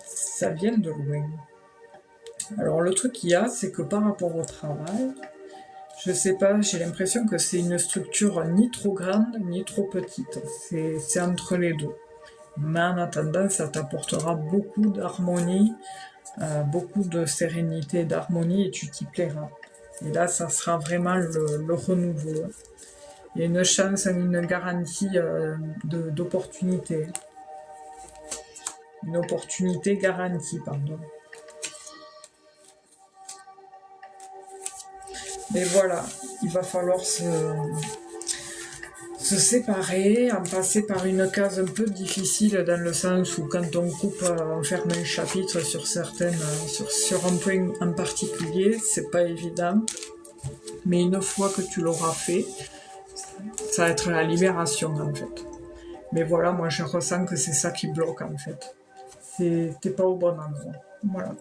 Ça vient de loin. Alors le truc qu'il y a, c'est que par rapport au travail, je sais pas, j'ai l'impression que c'est une structure ni trop grande ni trop petite. C'est entre les deux. Mais en attendant, ça t'apportera beaucoup d'harmonie, beaucoup de sérénité et d'harmonie et tu t'y plairas. Et là, ça sera vraiment le renouveau. Il y a une chance, une garantie d'opportunité. Une opportunité garantie, pardon. Mais voilà, il va falloir se séparer, en passer par une case un peu difficile dans le sens où quand on coupe, on ferme un chapitre sur certaines, sur un point en particulier, c'est pas évident. Mais une fois que tu l'auras fait, ça va être la libération en fait. Mais voilà, moi je ressens que c'est ça qui bloque en fait. T'es pas au bon endroit. Voilà.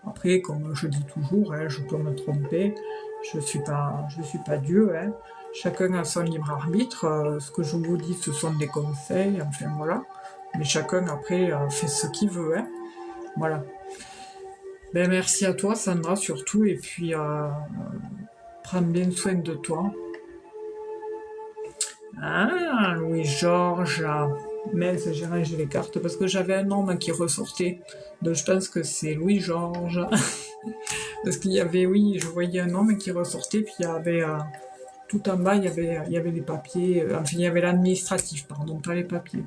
Après, comme je dis toujours, hein, je peux me tromper, je suis pas Dieu, hein. Chacun a son libre arbitre, ce que je vous dis ce sont des conseils, enfin voilà. Mais chacun après fait ce qu'il veut, hein. Voilà. Ben merci à toi Sandra surtout, et puis prends bien soin de toi. Ah, Louis-Georges. Mais j'ai rangé les cartes parce que j'avais un nom qui ressortait. Donc je pense que c'est Louis-Georges. Parce qu'il y avait, oui, je voyais un nom qui ressortait, puis il y avait tout en bas, il y avait les papiers. Enfin, il y avait l'administratif, pardon, pas les papiers.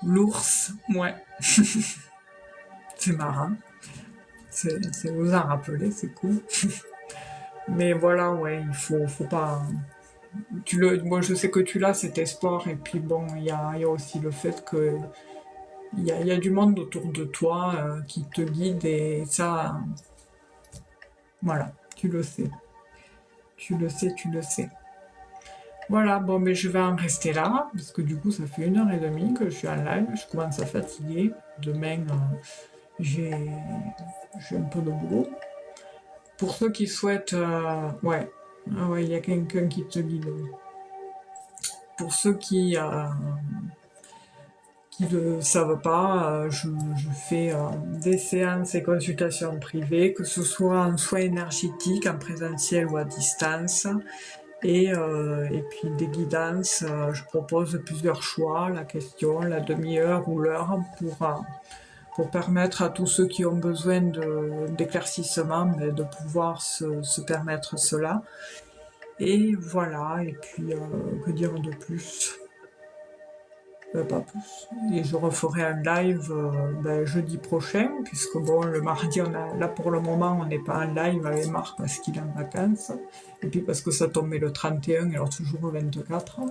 L'ours, ouais. C'est marrant. C'est vous en rappeler, c'est cool. Mais voilà, ouais, faut pas. Moi, je sais que tu l'as, cet espoir, et puis bon, il y a aussi le fait que il y a du monde autour de toi qui te guide, et ça, voilà, tu le sais. Tu le sais, tu le sais. Voilà, bon, mais je vais en rester là, parce que du coup, ça fait 1h30 que je suis en live, je commence à fatiguer. Demain, j'ai un peu de boulot. Pour ceux qui souhaitent... ouais, ah ouais, il y a quelqu'un qui te guide. Pour ceux qui ne savent pas, je fais des séances et consultations privées, que ce soit en soins énergétiques, en présentiel ou à distance. Et puis des guidances, je propose plusieurs choix, la question, la demi-heure ou l'heure, pour permettre à tous ceux qui ont besoin d'éclaircissement de pouvoir se permettre cela. Et voilà, et puis que dire de plus? Pas plus. Et je referai un live jeudi prochain, puisque bon, le mardi, là pour le moment, on n'est pas en live avec Marc parce qu'il est en vacances, et puis parce que ça tombait le 31, alors toujours le 24.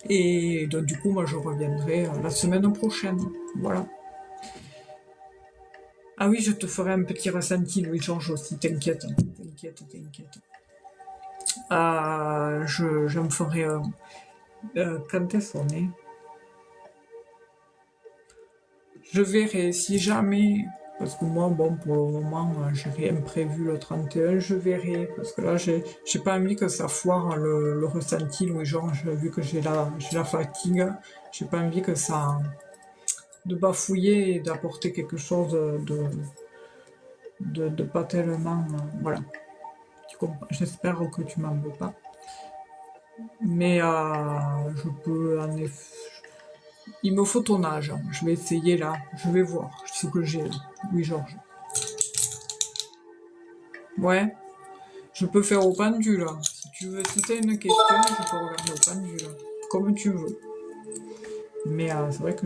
Et donc du coup, moi je reviendrai la semaine prochaine. Voilà. Ah oui, je te ferai un petit ressenti, Louis-Georges aussi, t'inquiète. Je me ferai... quand est-ce qu'on est? Je verrai si jamais, parce que moi, bon, pour le moment, j'ai rien prévu le 31, je verrai, parce que là, j'ai pas envie que ça foire le ressenti, Louis-Georges, vu que j'ai la fatigue, j'ai pas envie que ça, de bafouiller et d'apporter quelque chose de pas tellement, voilà. J'espère que tu m'en veux pas. Mais je peux en effet... Il me faut ton âge. Je vais essayer là. Je vais voir ce que j'ai là. Oui, Georges. Ouais. Je peux faire au pendule là. Si tu veux, si t'as une question, je peux regarder au pendule. Comme tu veux. Mais c'est vrai que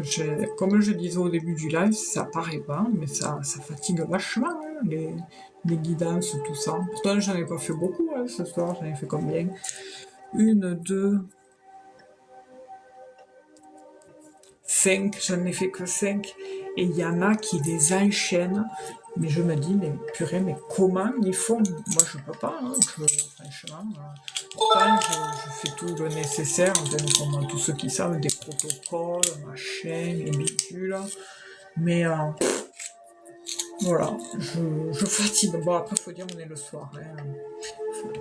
comme je disais au début du live, ça paraît pas, mais ça fatigue vachement, hein, les guidances, tout ça. Pourtant, j'en ai pas fait beaucoup ce soir. J'en ai fait combien? Une, deux, 5, j'en ai fait que 5. Et il y en a qui les enchaînent. Mais je me dis, mais purée, mais comment ils font? Moi, je peux pas, hein, franchement. Pourtant, je fais tout le nécessaire, comme tous ceux qui savent, des protocoles, machin, les bidules. Mais voilà, je fatigue. Bon, après, faut dire, on est le soir. Hein.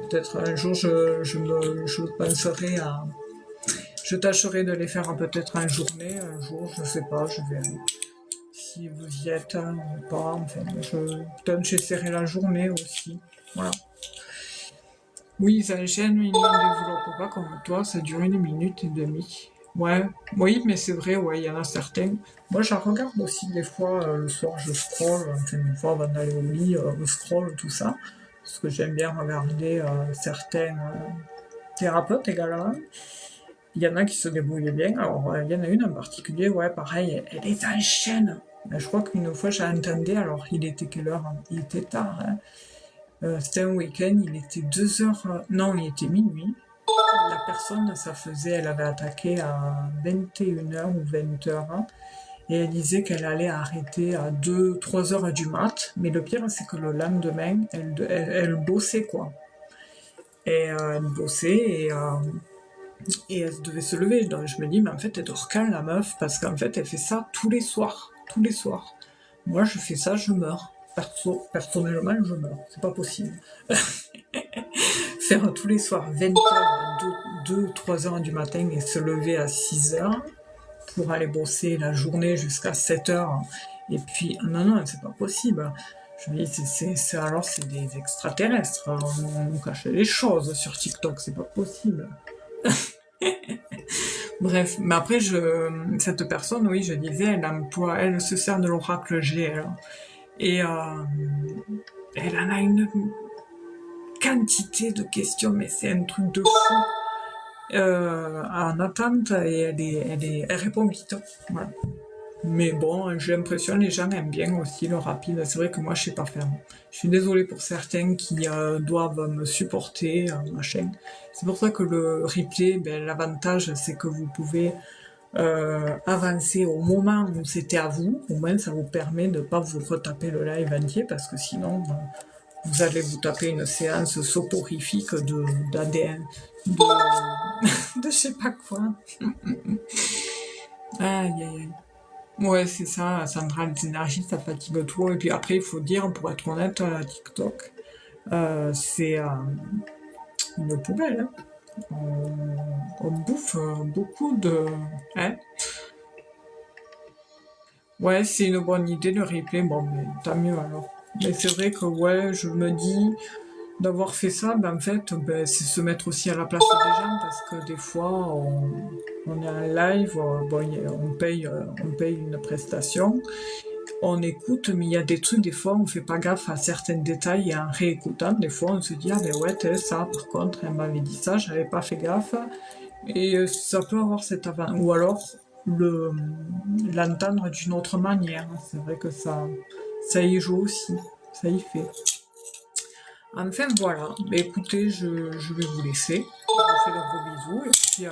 Peut-être un jour, je penserai à... Je tâcherai de les faire peut-être en journée, un jour, je sais pas, je verrai. Si vous y êtes ou pas, enfin, peut-être j'essaierai la journée aussi. Voilà. Oui, ça enchaîne, ils ne développent pas comme toi, ça dure 1 minute et demie. Ouais, oui, mais c'est vrai, ouais, il y en a certains. Moi, j'en regarde aussi des fois, le soir, je scroll, enfin, une fois avant d'aller au lit, je scroll, tout ça. Parce que j'aime bien regarder certains thérapeutes également. Il y en a qui se débrouillent bien. Alors, il y en a une en particulier, ouais, pareil, elle les enchaîne. Je crois qu'une fois, j'ai entendu, alors il était quelle heure? Il était tard, hein. C'était un week-end, il était 2 heures, non, il était minuit. La personne, ça faisait, elle avait attaqué à 21 heures ou 20 heures, hein, et elle disait qu'elle allait arrêter à 2, 3 heures du mat. Mais le pire, c'est que le lendemain, elle bossait, quoi. Et elle bossait et elle devait se lever. Donc je me dis, mais en fait, elle dort quand la meuf? Parce qu'en fait, elle fait ça tous les soirs. Tous les soirs. Moi, je fais ça, je meurs. Personnellement, je meurs. C'est pas possible. Faire tous les soirs 20 heures, 2, 3 heures du matin et se lever à 6 heures pour aller bosser la journée jusqu'à 7 heures. Et puis, non, non, c'est pas possible. Je me dis, alors c'est des extraterrestres. On nous cache les choses sur TikTok, c'est pas possible. Bref, mais après, cette personne, oui, je disais, elle se sert de l'oracle GL. Et elle en a une quantité de questions, mais c'est un truc de fou. En attente, et elle répond vite. Voilà. Mais bon, j'ai l'impression que les gens aiment bien aussi le rapide. C'est vrai que moi, je sais pas faire. Je suis désolée pour certains qui doivent me supporter, machin. C'est pour ça que le replay, ben, l'avantage, c'est que vous pouvez avancer au moment où c'était à vous. Au moins, ça vous permet de pas vous retaper le live entier, parce que sinon, vous allez vous taper une séance soporifique d'ADN, de je sais pas quoi. Aïe, aïe, aïe. Ouais, c'est ça, Sandra, les énergies, ça fatigue tout. Et puis après, il faut dire, pour être honnête, TikTok, c'est une poubelle. Hein. On bouffe beaucoup de... Hein. Ouais, c'est une bonne idée de replay, bon, mais tant mieux alors. Mais c'est vrai que, ouais, je me dis, d'avoir fait ça, ben, en fait, ben, c'est se mettre aussi à la place des gens, parce que des fois, on est en live, bon, on paye une prestation, on écoute, mais il y a des trucs, des fois, on fait pas gaffe à certains détails, et en réécoutant, des fois, on se dit, ah ben ouais, ça, par contre, elle m'avait dit ça, j'avais pas fait gaffe, et ça peut avoir cet avant, ou alors, l'entendre d'une autre manière, c'est vrai que ça y joue aussi, ça y fait. Enfin voilà, mais écoutez, je vais vous laisser. Je vous fais de gros bisous et puis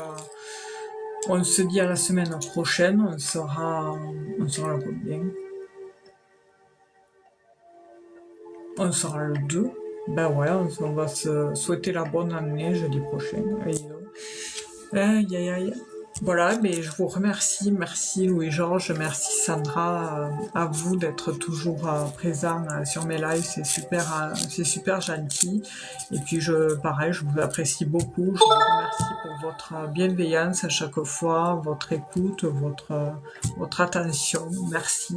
on se dit à la semaine prochaine. On sera le combien? On sera le 2. Ben ouais, on va se souhaiter la bonne année jeudi prochain. Aïe aïe aïe. Voilà, mais je vous remercie. Merci Louis-Georges, merci Sandra, à vous d'être toujours présent sur mes lives, c'est super gentil. Et puis pareil, je vous apprécie beaucoup. Je vous remercie pour votre bienveillance à chaque fois, votre écoute, votre attention. Merci.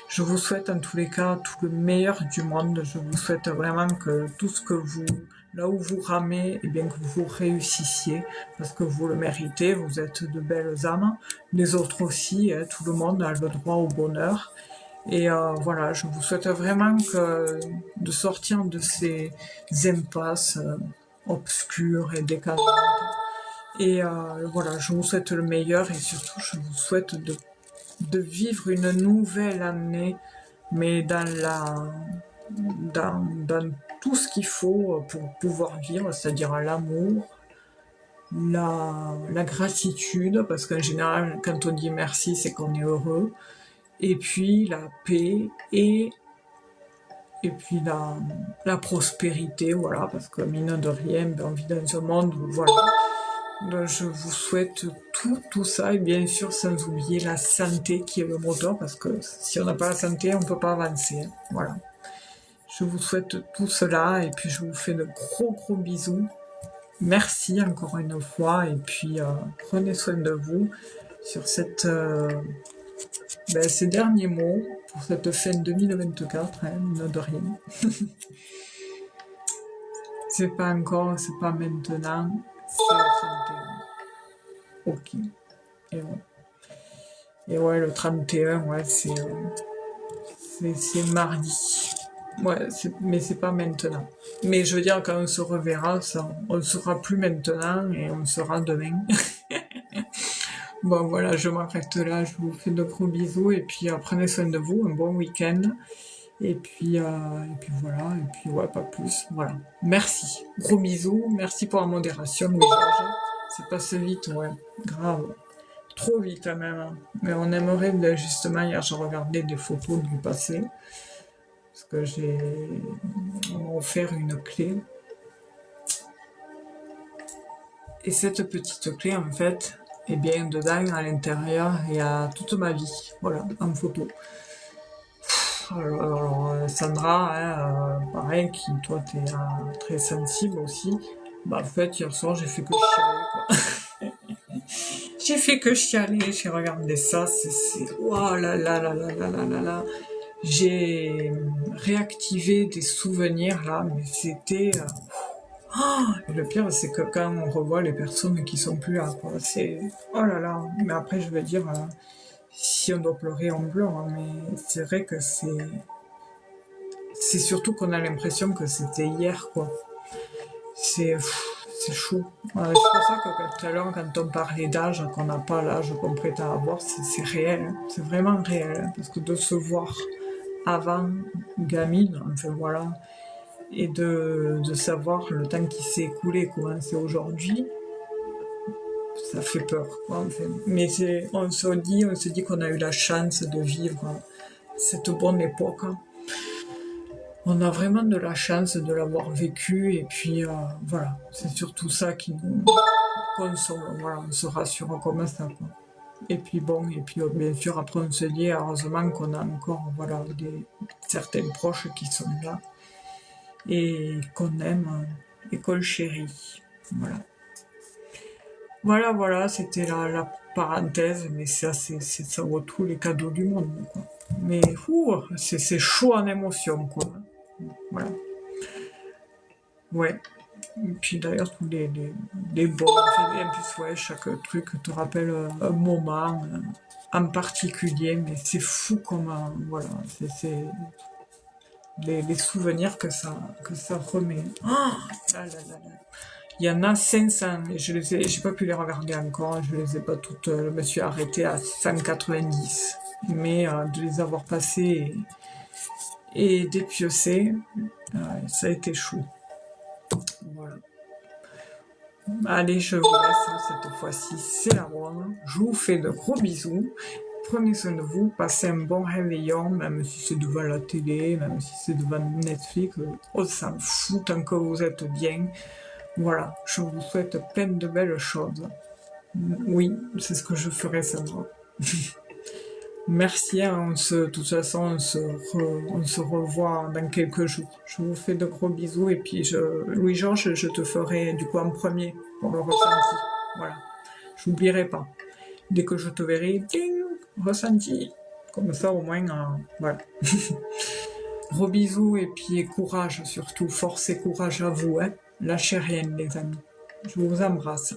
Je vous souhaite en tous les cas tout le meilleur du monde. Je vous souhaite vraiment que tout ce que là où vous ramez, eh bien que vous réussissiez, parce que vous le méritez, vous êtes de belles âmes. Les autres aussi, hein, tout le monde a le droit au bonheur. Et voilà, je vous souhaite vraiment de sortir de ces impasses obscures et décadantes. Et voilà, je vous souhaite le meilleur et surtout, je vous souhaite de vivre une nouvelle année, mais dans tout ce qu'il faut pour pouvoir vivre, c'est-à-dire l'amour, la gratitude, parce qu'en général, quand on dit merci, c'est qu'on est heureux, et puis la paix et puis la prospérité, voilà, parce que mine de rien, ben, on vit dans un monde où, voilà. Donc, je vous souhaite tout ça, et bien sûr, sans oublier la santé qui est le moteur, parce que si on n'a pas la santé, on ne peut pas avancer, hein. Voilà. Je vous souhaite tout cela, et puis je vous fais de gros bisous. Merci encore une fois, et puis prenez soin de vous sur ces derniers mots pour cette fin 2024, hein, mine de rien. C'est pas encore, c'est pas maintenant, c'est le 31. Ok. Et ouais, le 31, ouais, c'est mardi. Ouais, mais c'est pas maintenant. Mais je veux dire, quand on se reverra, on ne sera plus maintenant et on sera demain. Bon, voilà, je m'arrête là. Je vous fais de gros bisous et puis prenez soin de vous. Un bon week-end. Et puis voilà. Et puis ouais, pas plus. Voilà. Merci. Gros bisous. Merci pour la modération, Louis-Georges. C'est passé vite, ouais. Grave. Trop vite quand même. Hein. Mais on aimerait, justement, hier, je regardais des photos du passé. Parce que on m'a offert une clé. Et cette petite clé, en fait, eh bien, dedans, à l'intérieur, il y a toute ma vie. Voilà, en photo. Alors Sandra, hein, pareil, qui, toi, t'es très sensible aussi. Bah, en fait, hier soir, j'ai fait que chialer, quoi. J'ai fait que chialer, j'ai regardé ça, oh là là là là là là là là. J'ai réactivé des souvenirs, là, mais c'était... et le pire, c'est que quand on revoit les personnes qui sont plus là, quoi, c'est... Oh là là. Mais après, je veux dire, si on doit pleurer, on pleure, hein, mais c'est vrai que c'est surtout qu'on a l'impression que c'était hier, quoi. C'est chaud. C'est pour ça que tout à l'heure, quand on parlait d'âge, qu'on n'a pas l'âge qu'on prétend avoir, c'est réel. Hein. C'est vraiment réel. Hein, parce que de se voir avant gamine, enfin voilà, et de savoir le temps qui s'est écoulé, comment c'est aujourd'hui, ça fait peur, quoi, enfin. Mais on se dit qu'on a eu la chance de vivre cette bonne époque. Hein. On a vraiment de la chance de l'avoir vécu, et puis voilà, c'est surtout ça qui nous console, voilà, on se rassure comme ça, quoi. Et puis bon, bien sûr après on se dit heureusement qu'on a encore, voilà, certains proches qui sont là et qu'on aime et qu'on chérit, voilà, c'était la parenthèse, mais ça vaut tous les cadeaux du monde, quoi. Mais c'est chaud en émotion, quoi. Voilà. Ouais. Et puis d'ailleurs, tous les bons, et en plus, ouais, chaque truc te rappelle un moment en particulier, mais c'est fou comme, voilà, c'est les souvenirs que ça remet. Oh là là là là. Il y en a 500, et j'ai pas pu les regarder encore, je les ai pas toutes, je me suis arrêtée à 190, mais de les avoir passées et dépiocer, ça a été chaud. Voilà. Allez, je vous laisse, cette fois-ci, c'est la bonne. Je vous fais de gros bisous. Prenez soin de vous, passez un bon réveillon, même si c'est devant la télé, même si c'est devant Netflix, on s'en fout tant que vous êtes bien. Voilà, je vous souhaite plein de belles choses. Oui, c'est ce que je ferai, Sandra. Merci, hein, de toute façon, on se revoit dans quelques jours. Je vous fais de gros bisous, et puis Louis-Georges, je te ferai du coup en premier pour le ressenti. Voilà, j'oublierai pas. Dès que je te verrai, ding, ressenti. Comme ça, au moins, voilà. Gros bisous, et puis courage surtout, force et courage à vous, hein. Lâchez rien, les amis. Je vous embrasse.